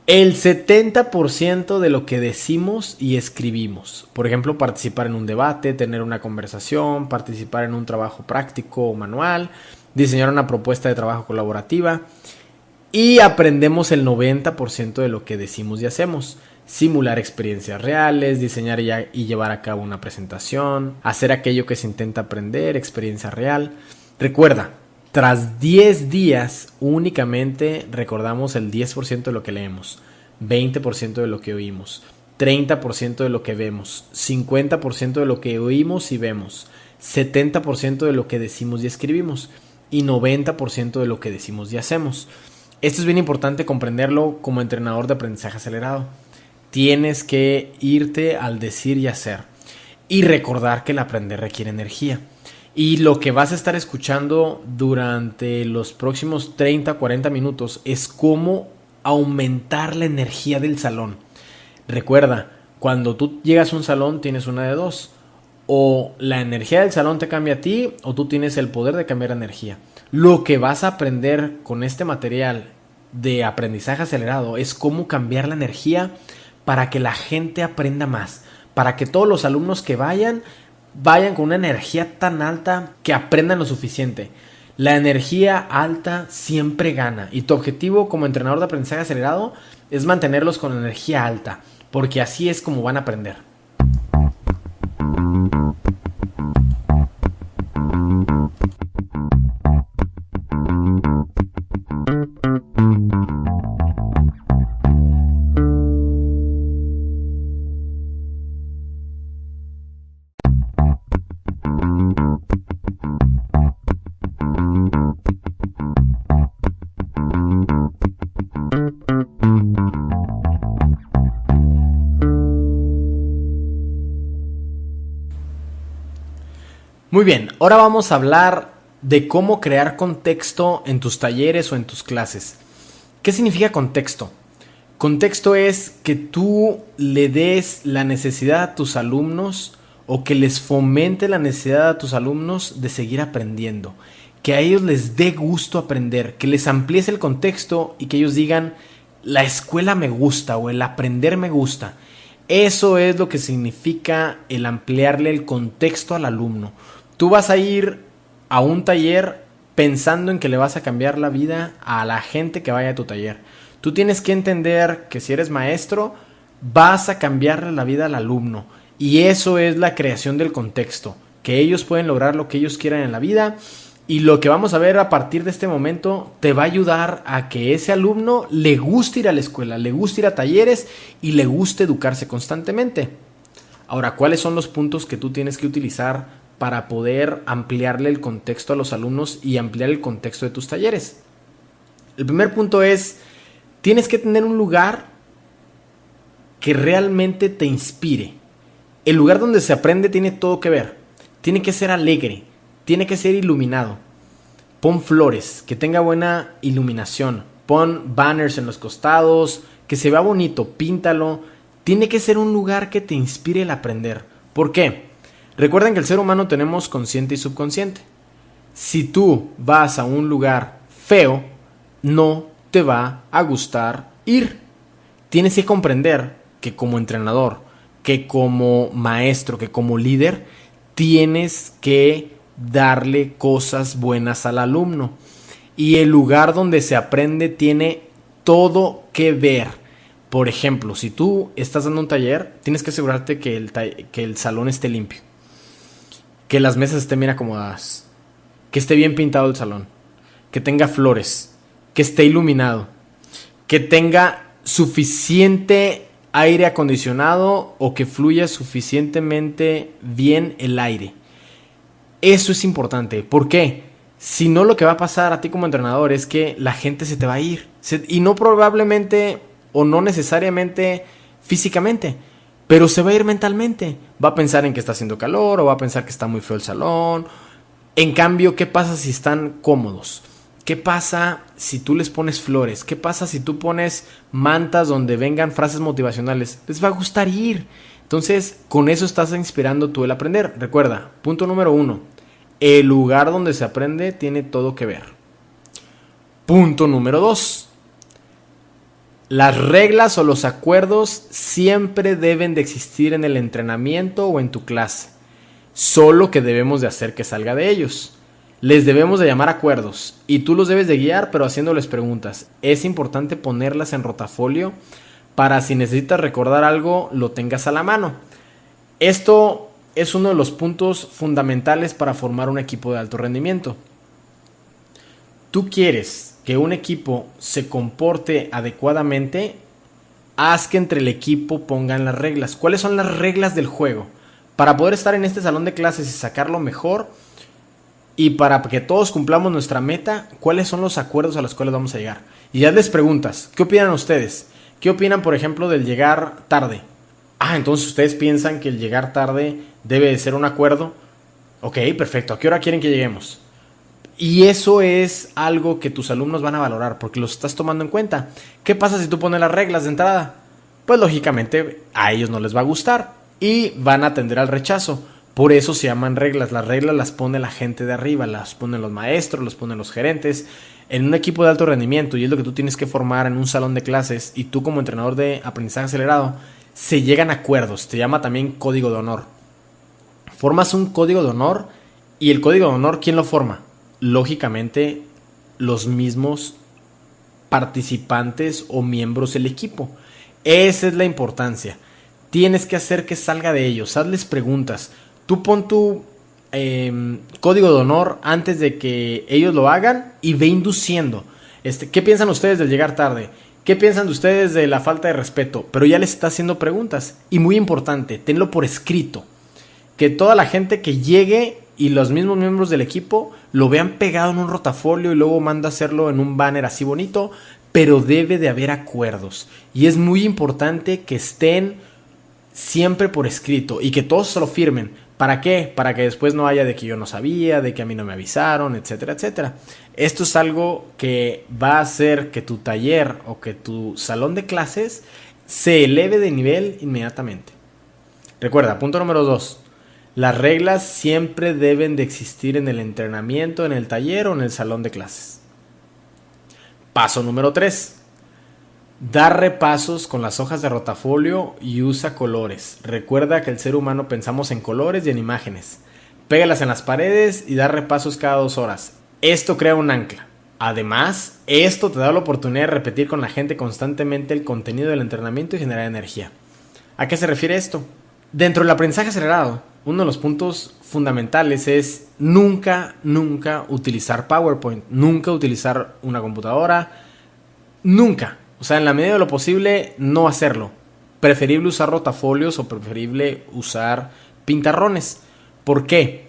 Speaker 1: El 70% de lo que decimos y escribimos. Por ejemplo, participar en un debate, tener una conversación, participar en un trabajo práctico o manual, diseñar una propuesta de trabajo colaborativa. Y aprendemos el 90% de lo que decimos y hacemos. Simular experiencias reales, diseñar y llevar a cabo una presentación, hacer aquello que se intenta aprender, experiencia real. Recuerda, tras 10 días únicamente recordamos el 10% de lo que leemos, 20% de lo que oímos, 30% de lo que vemos, 50% de lo que oímos y vemos, 70% de lo que decimos y escribimos y 90% de lo que decimos y hacemos. Esto es bien importante comprenderlo como entrenador de aprendizaje acelerado. Tienes que irte al decir y hacer y recordar que el aprender requiere energía. Y lo que vas a estar escuchando durante los próximos 30 o 40 minutos es cómo aumentar la energía del salón. Recuerda, cuando tú llegas a un salón tienes una de dos. O la energía del salón te cambia a ti o tú tienes el poder de cambiar energía. Lo que vas a aprender con este material de aprendizaje acelerado es cómo cambiar la energía para que la gente aprenda más. Para que todos los alumnos que vayan con una energía tan alta que aprendan lo suficiente. La energía alta siempre gana y tu objetivo como entrenador de aprendizaje acelerado es mantenerlos con energía alta, porque así es como van a aprender. Muy bien, ahora vamos a hablar de cómo crear contexto en tus talleres o en tus clases. ¿Qué significa contexto? Contexto es que tú le des la necesidad a tus alumnos o que les fomente la necesidad a tus alumnos de seguir aprendiendo. Que a ellos les dé gusto aprender, que les amplíes el contexto y que ellos digan, la escuela me gusta o el aprender me gusta. Eso es lo que significa el ampliarle el contexto al alumno. Tú vas a ir a un taller pensando en que le vas a cambiar la vida a la gente que vaya a tu taller. Tú tienes que entender que si eres maestro, vas a cambiarle la vida al alumno. Y eso es la creación del contexto, que ellos pueden lograr lo que ellos quieran en la vida. Y lo que vamos a ver a partir de este momento te va a ayudar a que ese alumno le guste ir a la escuela, le guste ir a talleres y le guste educarse constantemente. Ahora, ¿cuáles son los puntos que tú tienes que utilizar para poder ampliarle el contexto a los alumnos y ampliar el contexto de tus talleres? El primer punto es, tienes que tener un lugar que realmente te inspire. El lugar donde se aprende tiene todo que ver. Tiene que ser alegre, tiene que ser iluminado. Pon flores, que tenga buena iluminación. Pon banners en los costados, que se vea bonito, píntalo. Tiene que ser un lugar que te inspire el aprender. ¿Por qué? Recuerden que el ser humano tenemos consciente y subconsciente. Si tú vas a un lugar feo, no te va a gustar ir. Tienes que comprender que como entrenador, que como maestro, que como líder, tienes que darle cosas buenas al alumno. Y el lugar donde se aprende tiene todo que ver. Por ejemplo, si tú estás dando un taller, tienes que asegurarte que el salón esté limpio, que las mesas estén bien acomodadas, que esté bien pintado el salón, que tenga flores, que esté iluminado, que tenga suficiente aire acondicionado o que fluya suficientemente bien el aire. Eso es importante. ¿Por qué? Si no, lo que va a pasar a ti como entrenador es que la gente se te va a ir. Y no probablemente o no necesariamente físicamente, pero se va a ir mentalmente. Va a pensar en que está haciendo calor o va a pensar que está muy feo el salón. En cambio, ¿qué pasa si están cómodos? ¿Qué pasa si tú les pones flores? ¿Qué pasa si tú pones mantas donde vengan frases motivacionales? Les va a gustar ir. Entonces, con eso estás inspirando tú el aprender. Recuerda, punto número 1. El lugar donde se aprende tiene todo que ver. Punto número 2. Las reglas o los acuerdos siempre deben de existir en el entrenamiento o en tu clase. Solo que debemos de hacer que salga de ellos. Les debemos de llamar acuerdos y tú los debes de guiar, pero haciéndoles preguntas. Es importante ponerlas en rotafolio para si necesitas recordar algo, lo tengas a la mano. Esto es uno de los puntos fundamentales para formar un equipo de alto rendimiento. Tú quieres que un equipo se comporte adecuadamente, haz que entre el equipo pongan las reglas. ¿Cuáles son las reglas del juego? Para poder estar en este salón de clases y sacarlo mejor, y para que todos cumplamos nuestra meta, ¿cuáles son los acuerdos a los cuales vamos a llegar? Y ya les preguntas, ¿qué opinan ustedes? ¿Qué opinan, por ejemplo, del llegar tarde? Entonces ustedes piensan que el llegar tarde debe de ser un acuerdo. Ok, perfecto. ¿A qué hora quieren que lleguemos? Y eso es algo que tus alumnos van a valorar porque los estás tomando en cuenta. ¿Qué pasa si tú pones las reglas de entrada? Pues lógicamente a ellos no les va a gustar y van a tender al rechazo. Por eso se llaman reglas. Las reglas las pone la gente de arriba, las ponen los maestros, las ponen los gerentes. En un equipo de alto rendimiento, y es lo que tú tienes que formar en un salón de clases, y tú como entrenador de aprendizaje acelerado, se llegan a acuerdos. Te llama también código de honor. Formas un código de honor, y el código de honor, ¿quién lo forma? Lógicamente, los mismos participantes o miembros del equipo. Esa es la importancia. Tienes que hacer que salga de ellos. Hazles preguntas. Tú pon tu código de honor antes de que ellos lo hagan y ve induciendo. ¿Qué piensan ustedes del llegar tarde? ¿Qué piensan de ustedes de la falta de respeto? Pero ya les está haciendo preguntas. Y muy importante, tenlo por escrito. Que toda la gente que llegue y los mismos miembros del equipo lo vean pegado en un rotafolio y luego manda a hacerlo en un banner así bonito. Pero debe de haber acuerdos. Y es muy importante que estén siempre por escrito y que todos se lo firmen. ¿Para qué? Para que después no haya de que yo no sabía, de que a mí no me avisaron, etcétera, etcétera. Esto es algo que va a hacer que tu taller o que tu salón de clases se eleve de nivel inmediatamente. Recuerda, punto número 2. Las reglas siempre deben de existir en el entrenamiento, en el taller o en el salón de clases. Paso número 3. Da repasos con las hojas de rotafolio y usa colores. Recuerda que el ser humano pensamos en colores y en imágenes. Pégalas en las paredes y da repasos cada 2 horas. Esto crea un ancla. Además, esto te da la oportunidad de repetir con la gente constantemente el contenido del entrenamiento y generar energía. ¿A qué se refiere esto? Dentro del aprendizaje acelerado, uno de los puntos fundamentales es nunca utilizar PowerPoint. Nunca utilizar una computadora. Nunca. O sea, en la medida de lo posible, no hacerlo. Preferible usar rotafolios o preferible usar pintarrones. ¿Por qué?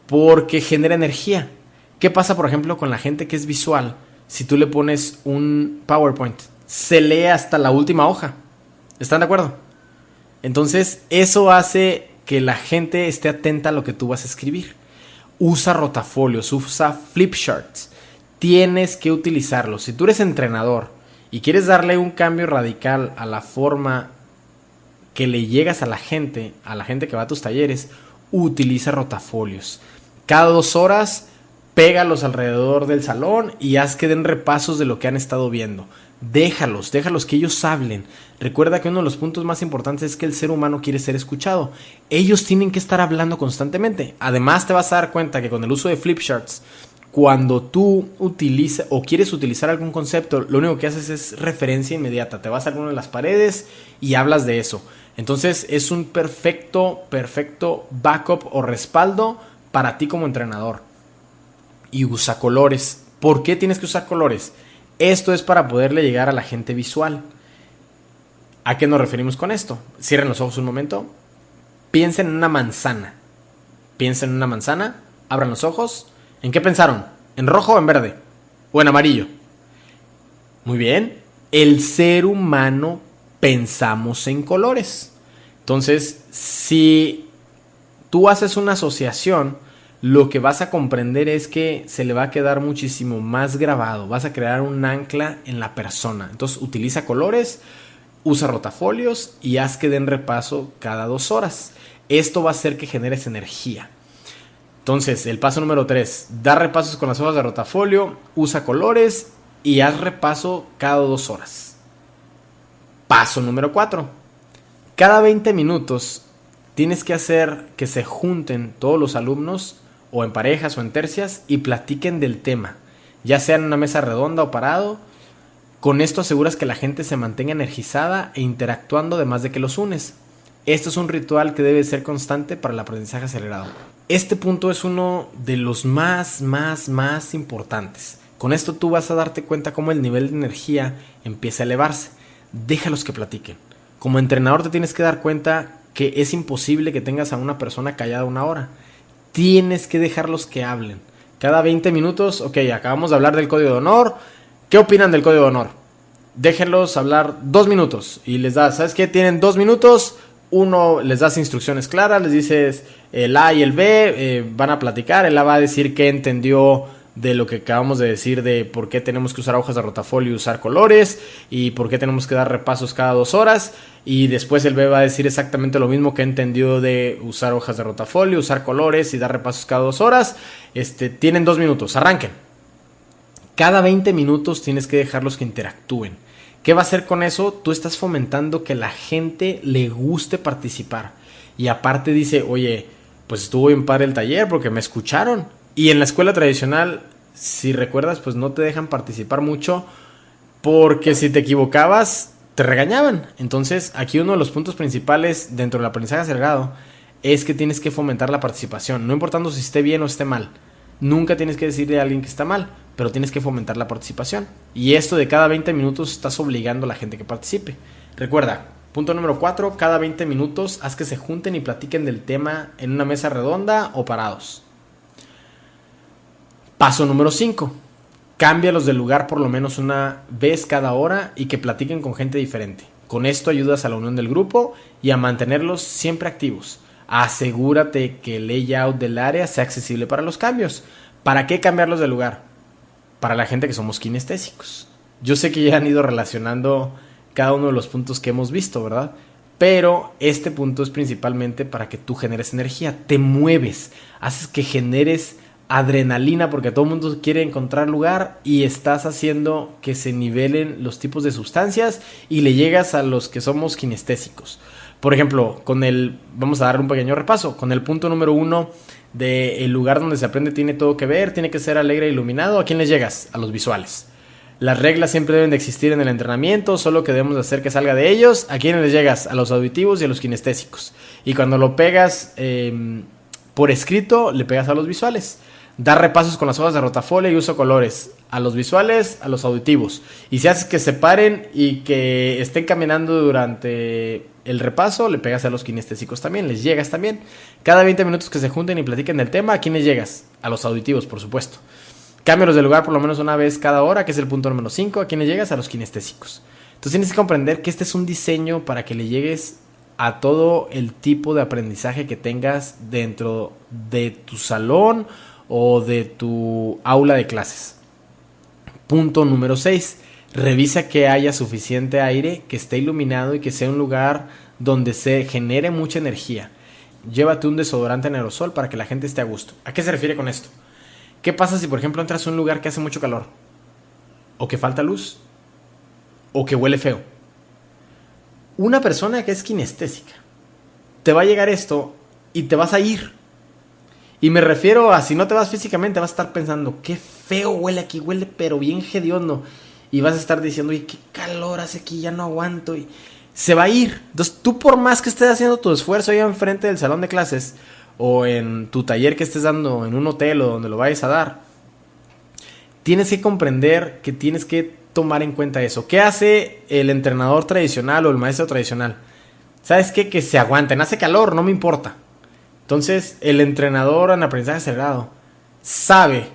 Speaker 1: Porque genera energía. ¿Qué pasa, por ejemplo, con la gente que es visual? Si tú le pones un PowerPoint, se lee hasta la última hoja. ¿Están de acuerdo? Entonces, eso hace que la gente esté atenta a lo que tú vas a escribir. Usa rotafolios, usa flipcharts. Tienes que utilizarlos. Si tú eres entrenador y quieres darle un cambio radical a la forma que le llegas a la gente que va a tus talleres, utiliza rotafolios. Cada 2 horas, pégalos alrededor del salón y haz que den repasos de lo que han estado viendo. Déjalos que ellos hablen. Recuerda que uno de los puntos más importantes es que el ser humano quiere ser escuchado. Ellos tienen que estar hablando constantemente. Además, te vas a dar cuenta que con el uso de flipcharts, cuando tú utilizas o quieres utilizar algún concepto, lo único que haces es referencia inmediata. Te vas a alguna de las paredes y hablas de eso. Entonces es un perfecto backup o respaldo para ti como entrenador. Y usa colores. ¿Por qué tienes que usar colores? Esto es para poderle llegar a la gente visual. ¿A qué nos referimos con esto? Cierren los ojos un momento. Piensen en una manzana. Abran los ojos. ¿En qué pensaron? ¿En rojo o en verde? ¿O en amarillo? Muy bien. El ser humano pensamos en colores. Entonces, si tú haces una asociación, lo que vas a comprender es que se le va a quedar muchísimo más grabado. Vas a crear un ancla en la persona. Entonces, utiliza colores, usa rotafolios y haz que den repaso cada 2 horas. Esto va a hacer que generes energía. Entonces, el paso número 3, da repasos con las hojas de rotafolio, usa colores y haz repaso cada 2 horas. Paso número 4, cada 20 minutos tienes que hacer que se junten todos los alumnos o en parejas o en tercias y platiquen del tema, ya sea en una mesa redonda o parado. Con esto aseguras que la gente se mantenga energizada e interactuando además de que los unes. Esto es un ritual que debe ser constante para el aprendizaje acelerado. Este punto es uno de los más importantes. Con esto tú vas a darte cuenta cómo el nivel de energía empieza a elevarse. Déjalos que platiquen. Como entrenador te tienes que dar cuenta que es imposible que tengas a una persona callada 1 hora. Tienes que dejarlos que hablen. Cada 20 minutos, ok, acabamos de hablar del código de honor. ¿Qué opinan del código de honor? Déjenlos hablar 2 minutos y les das, ¿sabes qué? Tienen 2 minutos. Uno, les das instrucciones claras, les dices el A y el B, van a platicar. El A va a decir qué entendió de lo que acabamos de decir de por qué tenemos que usar hojas de rotafolio y usar colores y por qué tenemos que dar repasos cada 2 horas. Y después el B va a decir exactamente lo mismo que entendió de usar hojas de rotafolio, usar colores y dar repasos cada 2 horas. Tienen 2 minutos, arranquen. Cada 20 minutos tienes que dejarlos que interactúen. ¿Qué va a hacer con eso? Tú estás fomentando que la gente le guste participar. Y aparte dice, oye, pues estuvo bien padre el taller porque me escucharon. Y en la escuela tradicional, si recuerdas, pues no te dejan participar mucho Porque si te equivocabas, te regañaban. Entonces, aquí uno de los puntos principales dentro del aprendizaje acelerado es que tienes que fomentar la participación, no importando si esté bien o esté mal. Nunca tienes que decirle a alguien que está mal, pero tienes que fomentar la participación. Y esto de cada 20 minutos estás obligando a la gente que participe. Recuerda, punto número 4, cada 20 minutos haz que se junten y platiquen del tema en una mesa redonda o parados. Paso número 5, cámbialos de lugar por lo menos una vez cada hora y que platiquen con gente diferente. Con esto ayudas a la unión del grupo y a mantenerlos siempre activos. Asegúrate que el layout del área sea accesible para los cambios. ¿Para qué cambiarlos de lugar? Para la gente que somos kinestésicos. Yo sé que ya han ido relacionando cada uno de los puntos que hemos visto, ¿verdad? Pero este punto es principalmente para que tú generes energía, te mueves, haces que generes adrenalina porque todo el mundo quiere encontrar lugar y estás haciendo que se nivelen los tipos de sustancias y le llegas a los que somos kinestésicos. Por ejemplo, vamos a dar un pequeño repaso, con el punto número 1 del lugar donde se aprende tiene todo que ver, tiene que ser alegre e iluminado. ¿A quién les llegas? A los visuales. Las reglas siempre deben de existir en el entrenamiento, solo que debemos de hacer que salga de ellos. ¿A quiénes les llegas? A los auditivos y a los kinestésicos. Y cuando lo pegas por escrito, le pegas a los visuales. Dar repasos con las hojas de rotafolio y uso colores. A los visuales, a los auditivos. Y si haces que se paren y que estén caminando durante el repaso, le pegas a los kinestésicos también, les llegas también. Cada 20 minutos que se junten y platiquen del tema, ¿a quiénes llegas? A los auditivos, por supuesto. Cámbialos de lugar por lo menos una vez cada hora, que es el punto número 5. ¿A quiénes llegas? A los kinestésicos. Entonces tienes que comprender que este es un diseño para que le llegues a todo el tipo de aprendizaje que tengas dentro de tu salón o de tu aula de clases. Punto número 6. Revisa que haya suficiente aire, que esté iluminado y que sea un lugar donde se genere mucha energía. Llévate un desodorante en aerosol para que la gente esté a gusto. ¿A qué se refiere con esto? ¿Qué pasa si por ejemplo entras a un lugar que hace mucho calor? ¿O que falta luz? ¿O que huele feo? Una persona que es kinestésica te va a llegar esto y te vas a ir. Y me refiero a si no te vas físicamente, vas a estar pensando, qué feo huele aquí, huele pero bien hediondo. Y vas a estar diciendo, y qué calor hace aquí, ya no aguanto. Y se va a ir. Entonces tú por más que estés haciendo tu esfuerzo ahí enfrente del salón de clases, o en tu taller que estés dando en un hotel o donde lo vayas a dar, tienes que comprender que tienes que tomar en cuenta eso. ¿Qué hace el entrenador tradicional o el maestro tradicional? ¿Sabes qué? Que se aguanten, hace calor, no me importa. Entonces el entrenador en aprendizaje acelerado sabe,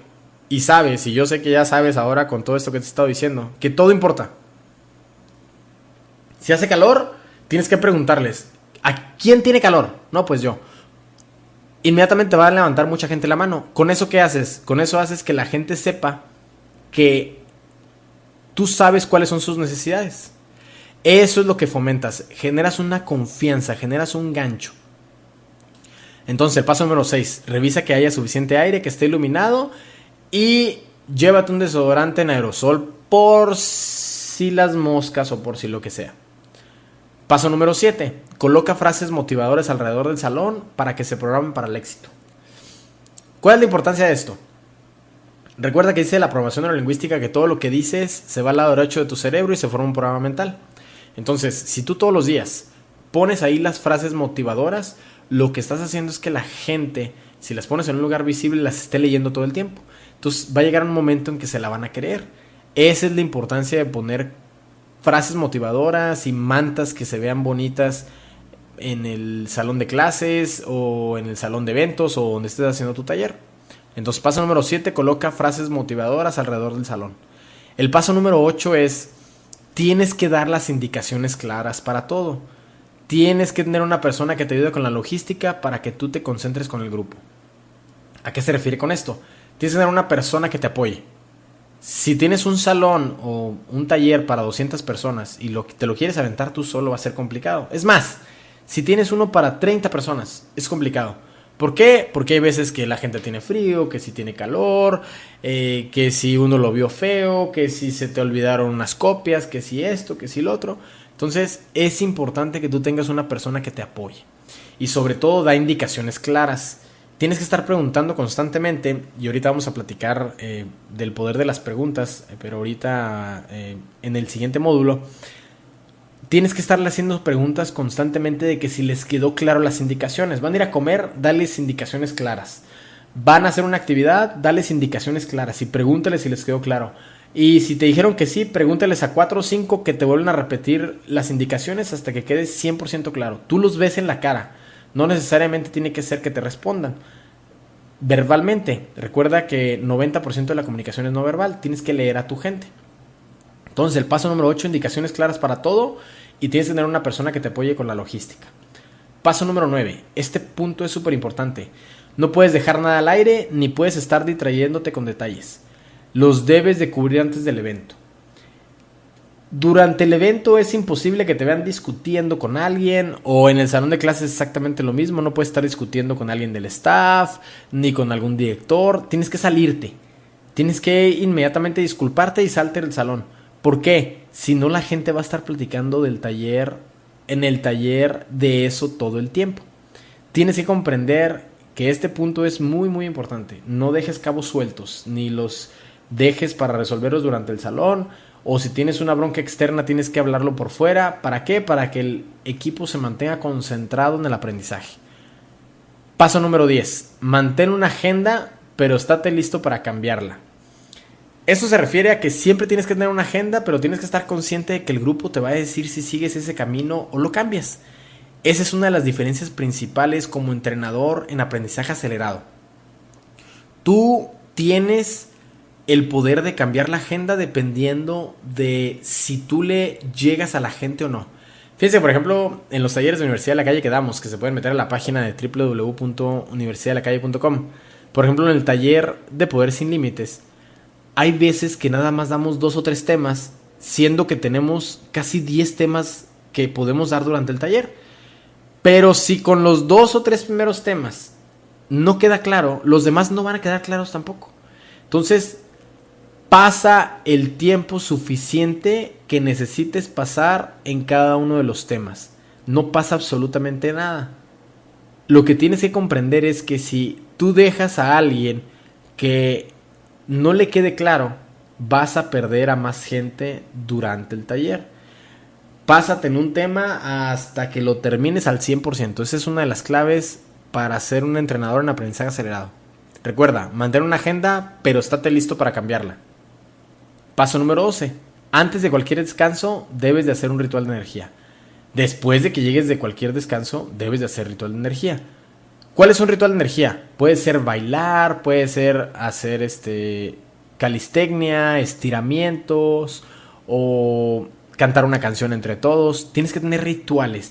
Speaker 1: y sabes, y yo sé que ya sabes ahora con todo esto que te he estado diciendo, que todo importa. Si hace calor, tienes que preguntarles, ¿a quién tiene calor? No, pues yo. Inmediatamente va a levantar mucha gente la mano. ¿Con eso qué haces? Con eso haces que la gente sepa que tú sabes cuáles son sus necesidades. Eso es lo que fomentas. Generas una confianza, generas un gancho. Entonces, el paso número 6. Revisa que haya suficiente aire, que esté iluminado y llévate un desodorante en aerosol por si las moscas o por si lo que sea. Paso número 7. Coloca frases motivadoras alrededor del salón para que se programen para el éxito. ¿Cuál es la importancia de esto? Recuerda que dice la programación neurolingüística que todo lo que dices se va al lado derecho de tu cerebro y se forma un programa mental. Entonces, si tú todos los días pones ahí las frases motivadoras, lo que estás haciendo es que la gente, si las pones en un lugar visible, las esté leyendo todo el tiempo. Entonces va a llegar un momento en que se la van a creer. Esa es la importancia de poner frases motivadoras y mantas que se vean bonitas en el salón de clases o en el salón de eventos o donde estés haciendo tu taller. Entonces, paso número 7, coloca frases motivadoras alrededor del salón. El paso número 8 es, tienes que dar las indicaciones claras para todo. Tienes que tener una persona que te ayude con la logística para que tú te concentres con el grupo. ¿A qué se refiere con esto? Tienes que tener una persona que te apoye. Si tienes un salón o un taller para 200 personas y te lo quieres aventar tú solo, va a ser complicado. Es más, si tienes uno para 30 personas, es complicado. ¿Por qué? Porque hay veces que la gente tiene frío, que si tiene calor, que si uno lo vio feo, que si se te olvidaron unas copias, que si esto, que si lo otro. Entonces es importante que tú tengas una persona que te apoye. Y sobre todo da indicaciones claras. Tienes que estar preguntando constantemente, y ahorita vamos a platicar del poder de las preguntas, pero ahorita en el siguiente módulo, tienes que estarle haciendo preguntas constantemente de que si les quedó claro las indicaciones. Van a ir a comer, dales indicaciones claras. Van a hacer una actividad, dales indicaciones claras y pregúntales si les quedó claro. Y si te dijeron que sí, pregúntales a 4 o 5 que te vuelvan a repetir las indicaciones hasta que quede 100% claro. Tú los ves en la cara. No necesariamente tiene que ser que te respondan verbalmente. Recuerda que 90% de la comunicación es no verbal. Tienes que leer a tu gente. Entonces, el paso número 8, indicaciones claras para todo, y tienes que tener una persona que te apoye con la logística. Paso número 9. Este punto es súper importante. No puedes dejar nada al aire, ni puedes estar distrayéndote con detalles. Los debes de cubrir antes del evento. Durante el evento es imposible que te vean discutiendo con alguien, o en el salón de clases exactamente lo mismo. No puedes estar discutiendo con alguien del staff, ni con algún director. Tienes que salirte. Tienes que inmediatamente disculparte y salte del salón. ¿Por qué? Si no, la gente va a estar platicando del taller, en el taller, de eso todo el tiempo. Tienes que comprender que este punto es muy muy importante. No dejes cabos sueltos, ni los dejes para resolverlos durante el salón. O si tienes una bronca externa, tienes que hablarlo por fuera. ¿Para qué? Para que el equipo se mantenga concentrado en el aprendizaje. Paso número 10. Mantén una agenda, pero estate listo para cambiarla. Eso se refiere a que siempre tienes que tener una agenda, pero tienes que estar consciente de que el grupo te va a decir si sigues ese camino o lo cambias. Esa es una de las diferencias principales como entrenador en aprendizaje acelerado. Tú tienes el poder de cambiar la agenda dependiendo de si tú le llegas a la gente o no. Fíjense, por ejemplo, en los talleres de Universidad de la Calle que damos, que se pueden meter a la página de www.universidaddelacalle.com. Por ejemplo, en el taller de Poder Sin Límites, hay veces que nada más damos 2 o 3 temas, siendo que tenemos casi 10 temas que podemos dar durante el taller. Pero si con los 2 o 3 primeros temas no queda claro, los demás no van a quedar claros tampoco. Entonces, pasa el tiempo suficiente que necesites pasar en cada uno de los temas. No pasa absolutamente nada. Lo que tienes que comprender es que si tú dejas a alguien que no le quede claro, vas a perder a más gente durante el taller. Pásate en un tema hasta que lo termines al 100%. Esa es una de las claves para ser un entrenador en aprendizaje acelerado. Recuerda, mantén una agenda, pero estate listo para cambiarla. Paso número 12. Antes de cualquier descanso, debes de hacer un ritual de energía. Después de que llegues de cualquier descanso, debes de hacer ritual de energía. ¿Cuál es un ritual de energía? Puede ser bailar, puede ser hacer calistecnia, estiramientos o cantar una canción entre todos. Tienes que tener rituales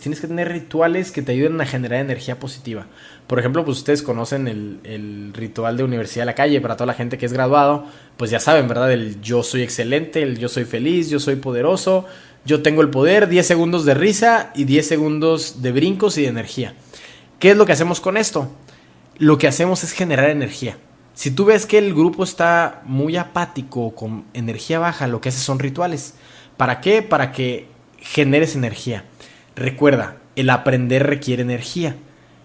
Speaker 1: que te ayuden a generar energía positiva. Por ejemplo, pues ustedes conocen el ritual de Universidad de la Calle. Para toda la gente que es graduado, pues ya saben, ¿verdad? El yo soy excelente, el yo soy feliz, yo soy poderoso, yo tengo el poder, 10 segundos de risa y 10 segundos de brincos y de energía. ¿Qué es lo que hacemos con esto? Lo que hacemos es generar energía. Si tú ves que el grupo está muy apático, con energía baja, lo que haces son rituales. ¿Para qué? Para que generes energía. Recuerda, el aprender requiere energía.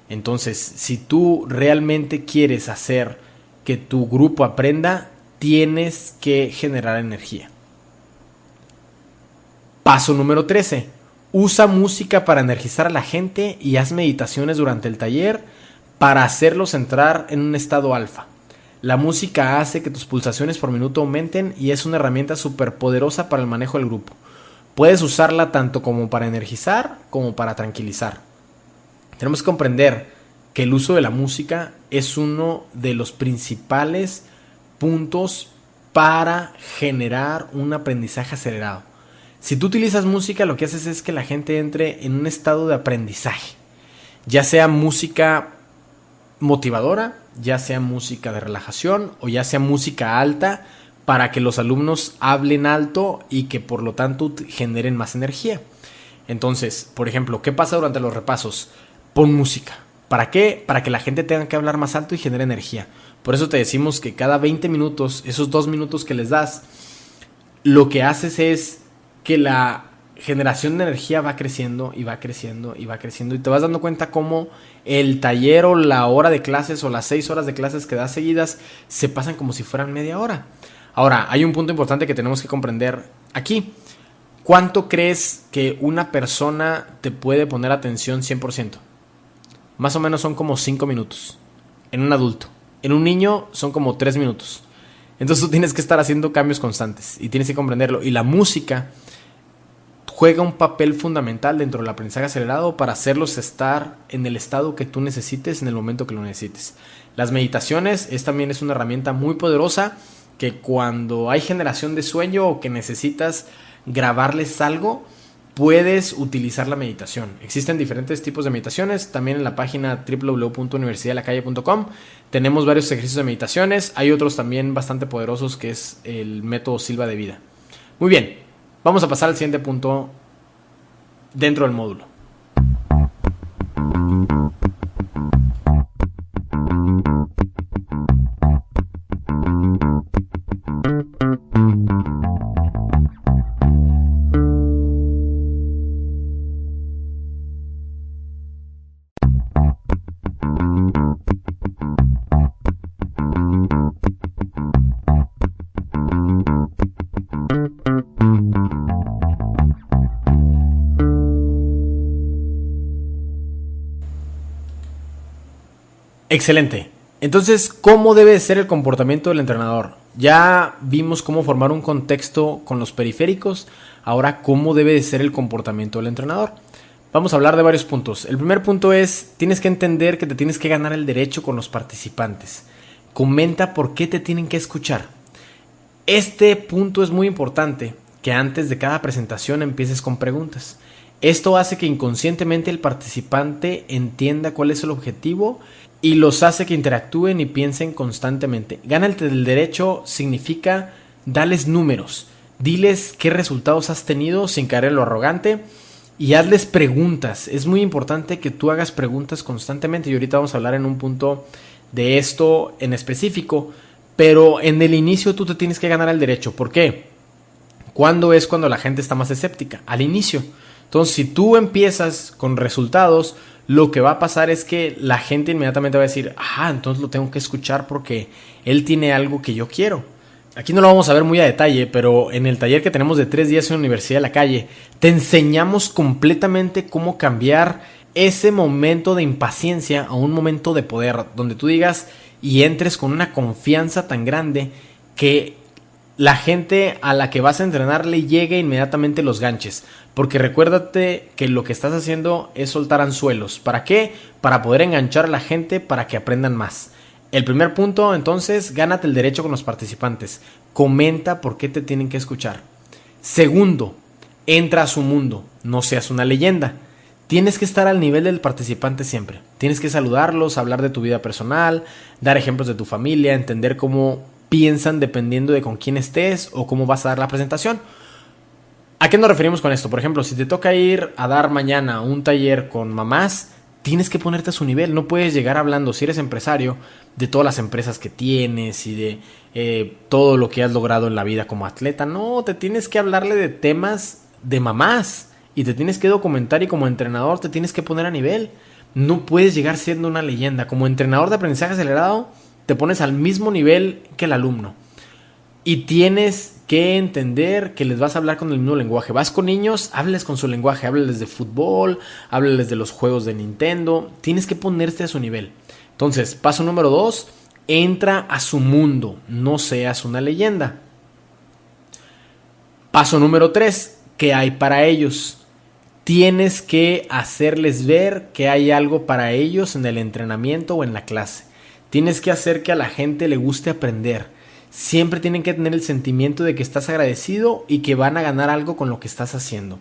Speaker 1: Entonces, si tú realmente quieres hacer que tu grupo aprenda, tienes que generar energía. Paso número 13. Usa música para energizar a la gente y haz meditaciones durante el taller para hacerlos entrar en un estado alfa. La música hace que tus pulsaciones por minuto aumenten y es una herramienta súper poderosa para el manejo del grupo. Puedes usarla tanto como para energizar como para tranquilizar. Tenemos que comprender que el uso de la música es uno de los principales puntos para generar un aprendizaje acelerado. Si tú utilizas música, lo que haces es que la gente entre en un estado de aprendizaje, ya sea música motivadora, ya sea música de relajación o ya sea música alta, para que los alumnos hablen alto y que por lo tanto generen más energía. Entonces, por ejemplo, ¿qué pasa durante los repasos? Pon música. ¿Para qué? Para que la gente tenga que hablar más alto y genere energía. Por eso te decimos que cada 20 minutos, esos 2 minutos que les das, lo que haces es que la generación de energía va creciendo y va creciendo y va creciendo, y te vas dando cuenta cómo el taller o la hora de clases o las 6 horas de clases que das seguidas se pasan como si fueran media hora. Ahora, hay un punto importante que tenemos que comprender aquí. ¿Cuánto crees que una persona te puede poner atención 100%? Más o menos son como 5 minutos en un adulto. En un niño son como 3 minutos. Entonces tú tienes que estar haciendo cambios constantes y tienes que comprenderlo. Y la música juega un papel fundamental dentro del aprendizaje acelerado para hacerlos estar en el estado que tú necesites en el momento que lo necesites. Las meditaciones también es una herramienta muy poderosa que cuando hay generación de sueño o que necesitas grabarles algo, puedes utilizar la meditación. Existen diferentes tipos de meditaciones. También en la página www.universidadelacalle.com tenemos varios ejercicios de meditaciones. Hay otros también bastante poderosos que es el método Silva de vida. Muy bien, vamos a pasar al siguiente punto dentro del módulo. Excelente. Entonces, ¿cómo debe ser el comportamiento del entrenador? Ya vimos cómo formar un contexto con los periféricos. Ahora, ¿cómo debe ser el comportamiento del entrenador? Vamos a hablar de varios puntos. El primer punto es, tienes que entender que te tienes que ganar el derecho con los participantes. Comenta por qué te tienen que escuchar. Este punto es muy importante, que antes de cada presentación empieces con preguntas. Esto hace que inconscientemente el participante entienda cuál es el objetivo y los hace que interactúen y piensen constantemente. Gánate el derecho significa darles números, diles qué resultados has tenido sin caer en lo arrogante y hazles preguntas. Es muy importante que tú hagas preguntas constantemente y ahorita vamos a hablar en un punto de esto en específico, pero en el inicio tú te tienes que ganar el derecho. ¿Por qué? ¿Cuándo es cuando la gente está más escéptica? Al inicio. Entonces, si tú empiezas con resultados, lo que va a pasar es que la gente inmediatamente va a decir, entonces lo tengo que escuchar porque él tiene algo que yo quiero. Aquí no lo vamos a ver muy a detalle, pero en el taller que tenemos de 3 días en la Universidad de la Calle, te enseñamos completamente cómo cambiar ese momento de impaciencia a un momento de poder, donde tú digas y entres con una confianza tan grande que la gente a la que vas a entrenar le llegue inmediatamente los ganches. Porque recuérdate que lo que estás haciendo es soltar anzuelos. ¿Para qué? Para poder enganchar a la gente para que aprendan más. El primer punto, entonces, gánate el derecho con los participantes. Comenta por qué te tienen que escuchar. Segundo, entra a su mundo. No seas una leyenda. Tienes que estar al nivel del participante siempre. Tienes que saludarlos, hablar de tu vida personal, dar ejemplos de tu familia, entender cómo piensan dependiendo de con quién estés o cómo vas a dar la presentación. ¿A qué nos referimos con esto? Por ejemplo, si te toca ir a dar mañana un taller con mamás, tienes que ponerte a su nivel. No puedes llegar hablando, si eres empresario, de todas las empresas que tienes y de todo lo que has logrado en la vida como atleta. No, te tienes que hablarle de temas de mamás y te tienes que documentar, y como entrenador te tienes que poner a nivel. No puedes llegar siendo una leyenda. Como entrenador de aprendizaje acelerado, te pones al mismo nivel que el alumno. Y tienes que entender que les vas a hablar con el mismo lenguaje. Vas con niños, háblales con su lenguaje, háblales de fútbol, háblales de los juegos de Nintendo. Tienes que ponerte a su nivel. Entonces, paso número 2, entra a su mundo, no seas una leyenda. Paso número 3, ¿qué hay para ellos? Tienes que hacerles ver que hay algo para ellos en el entrenamiento o en la clase. Tienes que hacer que a la gente le guste aprender. Siempre tienen que tener el sentimiento de que estás agradecido y que van a ganar algo con lo que estás haciendo.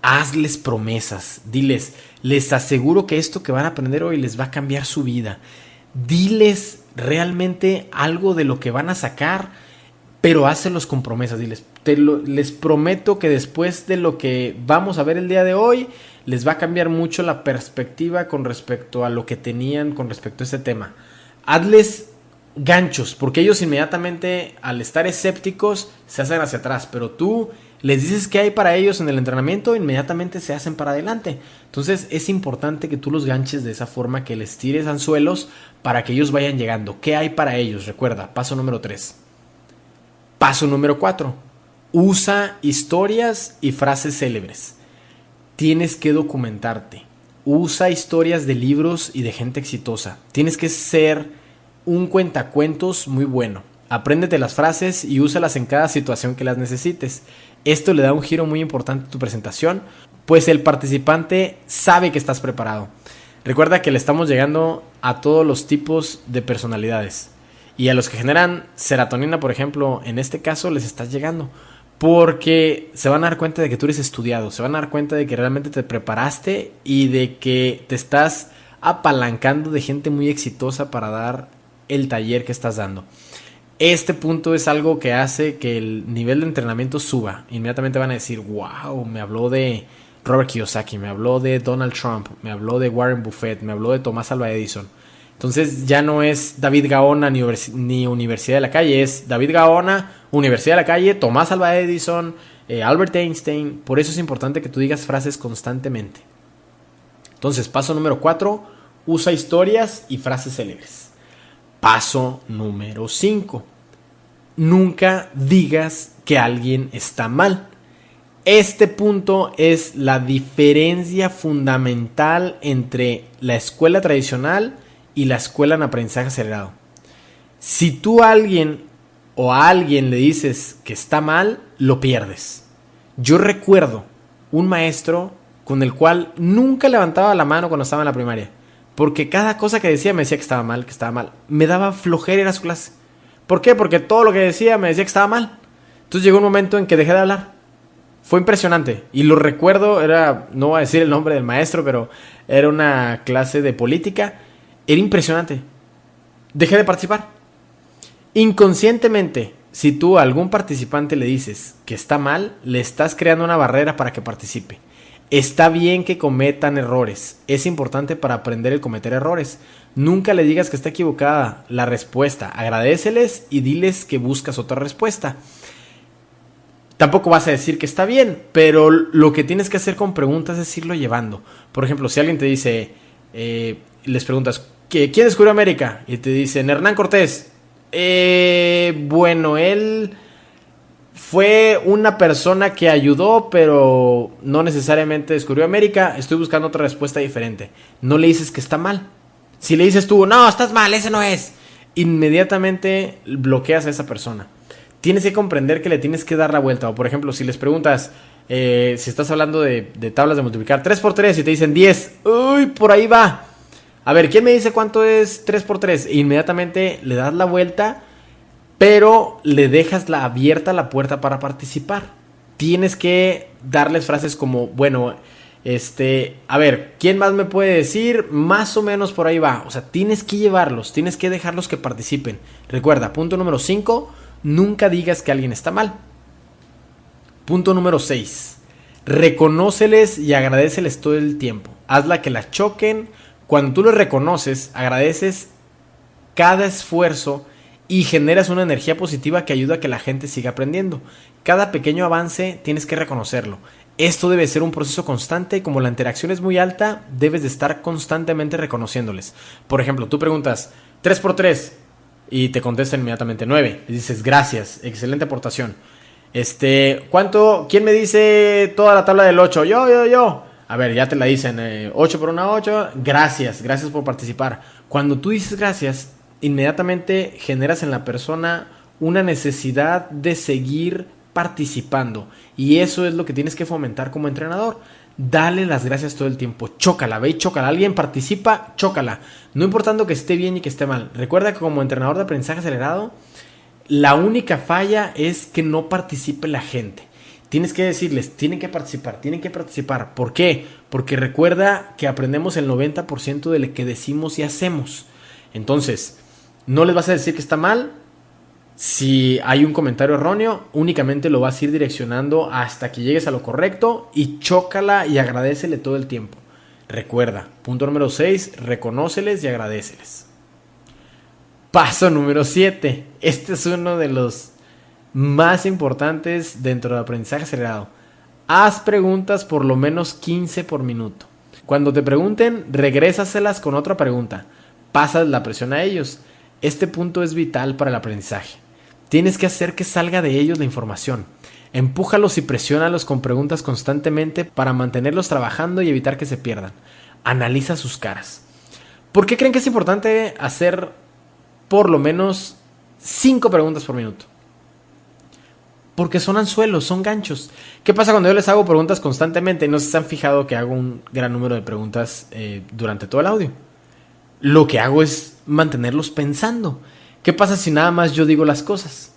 Speaker 1: Hazles promesas. Diles, les aseguro que esto que van a aprender hoy les va a cambiar su vida. Diles realmente algo de lo que van a sacar, pero hácelos con promesas. Diles, les prometo que después de lo que vamos a ver el día de hoy, les va a cambiar mucho la perspectiva con respecto a lo que tenían con respecto a este tema. Hazles ganchos, porque ellos inmediatamente al estar escépticos se hacen hacia atrás, pero tú Les dices qué hay para ellos en el entrenamiento, inmediatamente se hacen para adelante. Entonces es importante que tú los ganches de esa forma, que les tires anzuelos para que ellos vayan llegando. ¿Qué hay para ellos? Recuerda, paso número 3. Paso número 4. Usa historias y frases célebres. Tienes que documentarte. Usa historias de libros y de gente exitosa. Tienes que ser un cuentacuentos muy bueno. Apréndete las frases y úsalas en cada situación que las necesites. Esto le da un giro muy importante a tu presentación, pues el participante sabe que estás preparado. Recuerda que le estamos llegando a todos los tipos de personalidades. Y a los que generan serotonina, por ejemplo, en este caso les estás llegando. Porque se van a dar cuenta de que tú eres estudiado, se van a dar cuenta de que realmente te preparaste y de que te estás apalancando de gente muy exitosa para dar el taller que estás dando. Este punto es algo que hace que el nivel de entrenamiento suba. Inmediatamente van a decir, wow, me habló de Robert Kiyosaki, me habló de Donald Trump, me habló de Warren Buffett, me habló de Tomás Alva Edison. Entonces ya no es David Gaona ni Universidad de la Calle, es David Gaona, Universidad de la Calle, Tomás Alva Edison, Albert Einstein. Por eso es importante que tú digas frases constantemente. Entonces, paso número 4, usa historias y frases célebres. Paso número 5. Nunca digas que alguien está mal. Este punto es la diferencia fundamental entre la escuela tradicional y la escuela en aprendizaje acelerado. Si tú a alguien le dices que está mal, lo pierdes. Yo recuerdo un maestro con el cual nunca levantaba la mano cuando estaba en la primaria. Porque cada cosa que decía me decía que estaba mal, que estaba mal. Me daba flojera ir a su clase. ¿Por qué? Porque todo lo que decía me decía que estaba mal. Entonces llegó un momento en que dejé de hablar. Fue impresionante. Y lo recuerdo, no voy a decir el nombre del maestro, pero era una clase de política. Era impresionante. Dejé de participar. Inconscientemente, si tú a algún participante le dices que está mal, le estás creando una barrera para que participe. Está bien que cometan errores. Es importante para aprender el cometer errores. Nunca le digas que está equivocada la respuesta. Agradéceles y diles que buscas otra respuesta. Tampoco vas a decir que está bien, pero lo que tienes que hacer con preguntas es irlo llevando. Por ejemplo, si alguien te dice, les preguntas, ¿quién descubrió América? Y te dicen, Hernán Cortés. Bueno, él fue una persona que ayudó, pero no necesariamente descubrió América. Estoy buscando otra respuesta diferente. No le dices que está mal. Si le dices tú, no, estás mal, ese no es, inmediatamente bloqueas a esa persona. Tienes que comprender que le tienes que dar la vuelta. O por ejemplo, si les preguntas, si estás hablando de tablas de multiplicar 3 por 3 y te dicen 10, uy, por ahí va. A ver, ¿quién me dice cuánto es 3 por 3? E inmediatamente le das la vuelta, pero le dejas abierta la puerta para participar. Tienes que darles frases como, bueno, a ver, ¿quién más me puede decir? Más o menos por ahí va. O sea, tienes que llevarlos, tienes que dejarlos que participen. Recuerda, punto número 5, nunca digas que alguien está mal. Punto número 6, reconóceles y agradéceles todo el tiempo. Hazla que la choquen. Cuando tú les reconoces, agradeces cada esfuerzo y generas una energía positiva que ayuda a que la gente siga aprendiendo. Cada pequeño avance tienes que reconocerlo. Esto debe ser un proceso constante y como la interacción es muy alta, debes de estar constantemente reconociéndoles. Por ejemplo, tú preguntas 3 por 3 y te contesta inmediatamente 9. Y dices gracias, excelente aportación. ¿Quién me dice toda la tabla del 8? Yo. A ver, ya te la dicen, 8 por 1, 8. Gracias por participar. Cuando tú dices gracias, inmediatamente generas en la persona una necesidad de seguir participando. Y eso es lo que tienes que fomentar como entrenador. Dale las gracias todo el tiempo. Chócala, ve y chócala. Alguien participa, chócala. No importando que esté bien y que esté mal. Recuerda que como entrenador de aprendizaje acelerado, la única falla es que no participe la gente. Tienes que decirles, tienen que participar. ¿Por qué? Porque recuerda que aprendemos el 90% de lo que decimos y hacemos. Entonces, no les vas a decir que está mal. Si hay un comentario erróneo, únicamente lo vas a ir direccionando hasta que llegues a lo correcto y chócala y agradécele todo el tiempo. Recuerda, punto número 6, reconóceles y agradéceles. Paso número 7. Este es uno de los más importantes dentro del aprendizaje acelerado. Haz preguntas por lo menos 15 por minuto. Cuando te pregunten, regrésaselas con otra pregunta. Pasas la presión a ellos. Este punto es vital para el aprendizaje. Tienes que hacer que salga de ellos la información. Empújalos y presiónalos con preguntas constantemente para mantenerlos trabajando y evitar que se pierdan. Analiza sus caras. ¿Por qué creen que es importante hacer por lo menos 5 preguntas por minuto? Porque son anzuelos, son ganchos. ¿Qué pasa cuando yo les hago preguntas constantemente? No sé si se han fijado que hago un gran número de preguntas durante todo el audio. Lo que hago es mantenerlos pensando. ¿Qué pasa si nada más yo digo las cosas?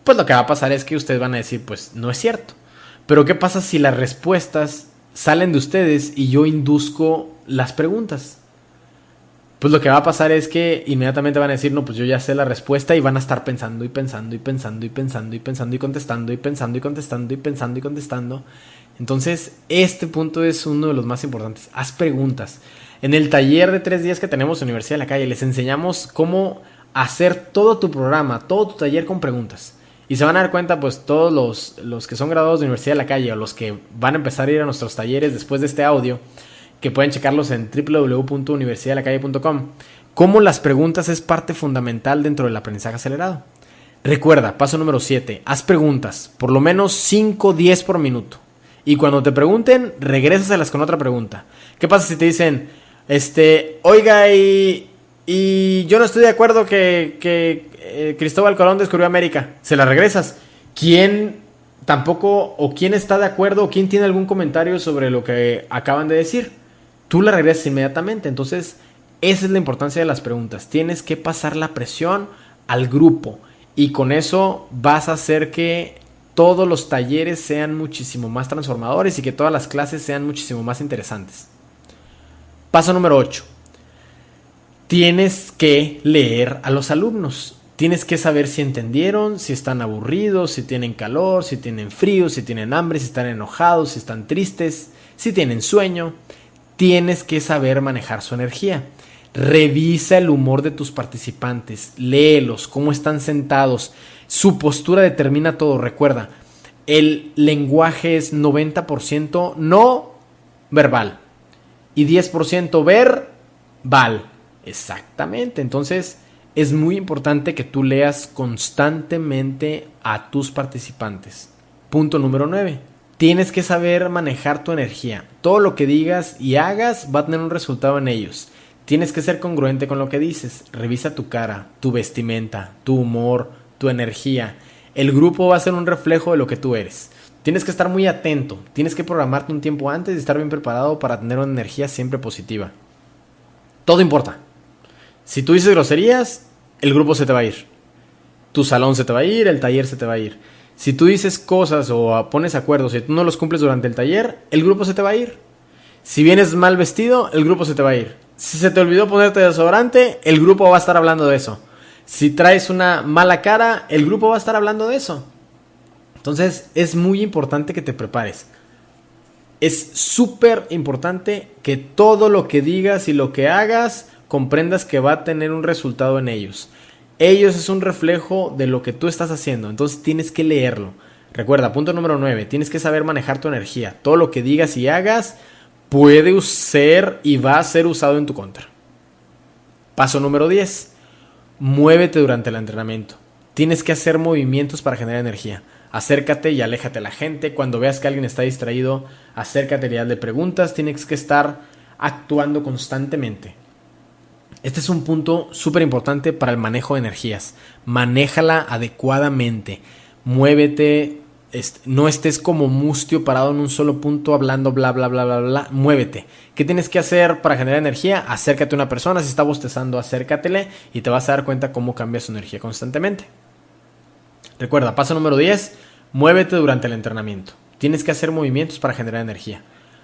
Speaker 1: Pues lo que va a pasar es que ustedes van a decir, pues no es cierto. Pero ¿qué pasa si las respuestas salen de ustedes y yo induzco las preguntas? Pues lo que va a pasar es que inmediatamente van a decir, no, pues yo ya sé la respuesta y van a estar pensando y pensando y pensando y pensando y pensando y contestando y pensando y contestando y pensando y contestando. Entonces, este punto es uno de los más importantes. Haz preguntas. En el taller de 3 días que tenemos en Universidad de la Calle, les enseñamos cómo hacer todo tu programa, todo tu taller con preguntas. Y se van a dar cuenta, pues todos los que son graduados de Universidad de la Calle o los que van a empezar a ir a nuestros talleres después de este audio, que pueden checarlos en www.universidaddelacalle.com, cómo las preguntas es parte fundamental dentro del aprendizaje acelerado. Recuerda, paso número 7, haz preguntas, por lo menos 5, 10 por minuto. Y cuando te pregunten, regrésaselas con otra pregunta. ¿Qué pasa si te dicen, oiga, y yo no estoy de acuerdo que Cristóbal Colón descubrió América? Se la regresas. ¿Quién tampoco, o quién está de acuerdo, o quién tiene algún comentario sobre lo que acaban de decir? Tú la regresas inmediatamente. Entonces, esa es la importancia de las preguntas. Tienes que pasar la presión al grupo. Y con eso vas a hacer que todos los talleres sean muchísimo más transformadores y que todas las clases sean muchísimo más interesantes. Paso número 8. Tienes que leer a los alumnos. Tienes que saber si entendieron, si están aburridos, si tienen calor, si tienen frío, si tienen hambre, si están enojados, si están tristes, si tienen sueño. Tienes que saber manejar su energía. Revisa el humor de tus participantes. Léelos, cómo están sentados. Su postura determina todo. Recuerda, el lenguaje es 90% no verbal y 10% verbal. Exactamente. Entonces, es muy importante que tú leas constantemente a tus participantes. Punto número 9. Tienes que saber manejar tu energía. Todo lo que digas y hagas va a tener un resultado en ellos. Tienes que ser congruente con lo que dices. Revisa tu cara, tu vestimenta, tu humor, tu energía. El grupo va a ser un reflejo de lo que tú eres. Tienes que estar muy atento. Tienes que programarte un tiempo antes y estar bien preparado para tener una energía siempre positiva. Todo importa. Si tú dices groserías, el grupo se te va a ir. Tu salón se te va a ir, el taller se te va a ir. Si tú dices cosas o pones acuerdos y tú no los cumples durante el taller, el grupo se te va a ir. Si vienes mal vestido, el grupo se te va a ir. Si se te olvidó ponerte desodorante, el grupo va a estar hablando de eso. Si traes una mala cara, el grupo va a estar hablando de eso. Entonces, es muy importante que te prepares. Es súper importante que todo lo que digas y lo que hagas comprendas que va a tener un resultado en ellos. Ellos es un reflejo de lo que tú estás haciendo, entonces tienes que leerlo. Recuerda, punto número 9, tienes que saber manejar tu energía. Todo lo que digas y hagas puede ser y va a ser usado en tu contra. Paso número 10, muévete durante el entrenamiento. Tienes que hacer movimientos para generar energía. Acércate y aléjate de la gente. Cuando veas que alguien está distraído, acércate y hazle preguntas. Tienes que estar actuando constantemente. Este es un punto súper importante para el manejo de energías. Manéjala adecuadamente. Muévete. No estés como mustio parado en un solo punto hablando bla bla bla bla bla. Muévete. ¿Qué tienes que hacer para generar energía? Acércate a una persona. Si está bostezando, acércatele y te vas a dar cuenta cómo cambia su energía constantemente. Recuerda, paso número 10. Muévete durante el entrenamiento. Tienes que hacer movimientos para generar energía.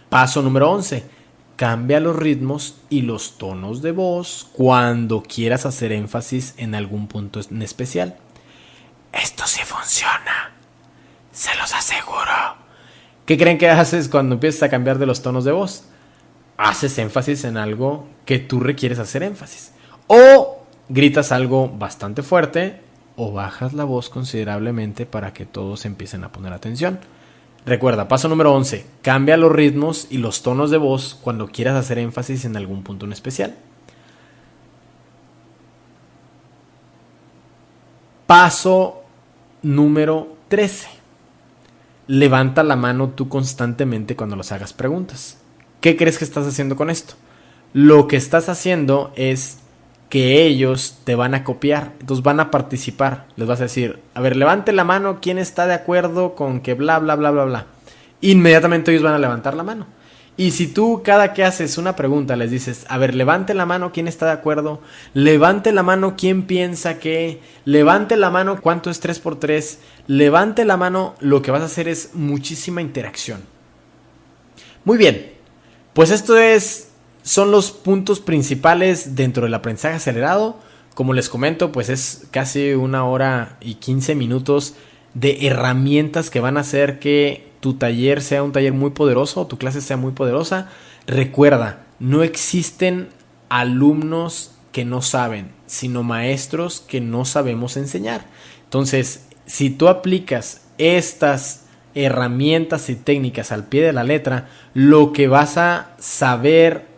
Speaker 1: Paso número 11. Cambia los ritmos y los tonos de voz cuando quieras hacer énfasis en algún punto en especial. Esto sí funciona. Se los aseguro. ¿Qué creen que haces cuando empiezas a cambiar de los tonos de voz? Haces énfasis en algo que tú requieres hacer énfasis. O gritas algo bastante fuerte o bajas la voz considerablemente para que todos empiecen a poner atención. Recuerda, paso número 11, cambia los ritmos y los tonos de voz cuando quieras hacer énfasis en algún punto en especial. Paso número 13. Levanta la mano tú constantemente cuando les hagas preguntas. ¿Qué crees que estás haciendo con esto? Lo que estás haciendo es que ellos te van a copiar, entonces van a participar. Les vas a decir, a ver, levante la mano, ¿quién está de acuerdo con que bla, bla, bla, bla, bla? Inmediatamente ellos van a levantar la mano. Y si tú cada que haces una pregunta les dices, a ver, levante la mano, ¿quién está de acuerdo? Levante la mano, ¿quién piensa que? Levante la mano, ¿cuánto es 3 por 3? Levante la mano, lo que vas a hacer es muchísima interacción. Muy bien, pues son los puntos principales dentro del aprendizaje acelerado. Como les comento, pues es casi 1 hora y 15 minutos de herramientas que van a hacer que tu taller sea un taller muy poderoso, tu clase sea muy poderosa. Recuerda, no existen alumnos que no saben, sino maestros que no sabemos enseñar. Entonces, si tú aplicas estas herramientas y técnicas al pie de la letra, lo que vas a saber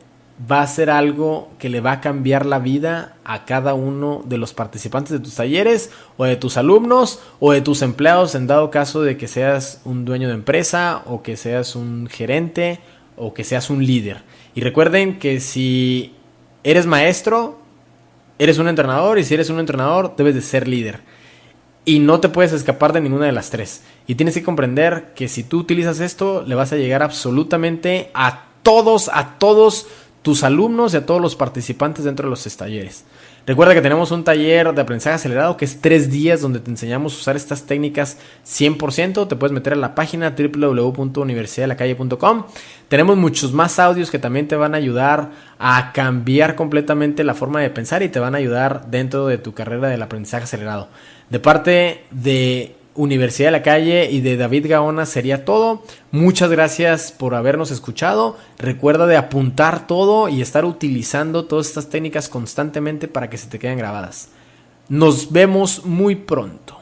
Speaker 1: va a ser algo que le va a cambiar la vida a cada uno de los participantes de tus talleres o de tus alumnos o de tus empleados, en dado caso de que seas un dueño de empresa o que seas un gerente o que seas un líder. Y recuerden que si eres maestro, eres un entrenador, y si eres un entrenador, debes de ser líder. Y no te puedes escapar de ninguna de las tres. Y tienes que comprender que si tú utilizas esto, le vas a llegar absolutamente a todos tus alumnos y a todos los participantes dentro de los talleres. Recuerda que tenemos un taller de aprendizaje acelerado que es 3 días donde te enseñamos a usar estas técnicas 100%. Te puedes meter a la página www.universidaddelacalle.com. Tenemos muchos más audios que también te van a ayudar a cambiar completamente la forma de pensar y te van a ayudar dentro de tu carrera del aprendizaje acelerado. De parte de Universidad de la Calle y de David Gaona sería todo. Muchas gracias por habernos escuchado. Recuerda de apuntar todo y estar utilizando todas estas técnicas constantemente para que se te queden grabadas. Nos vemos muy pronto.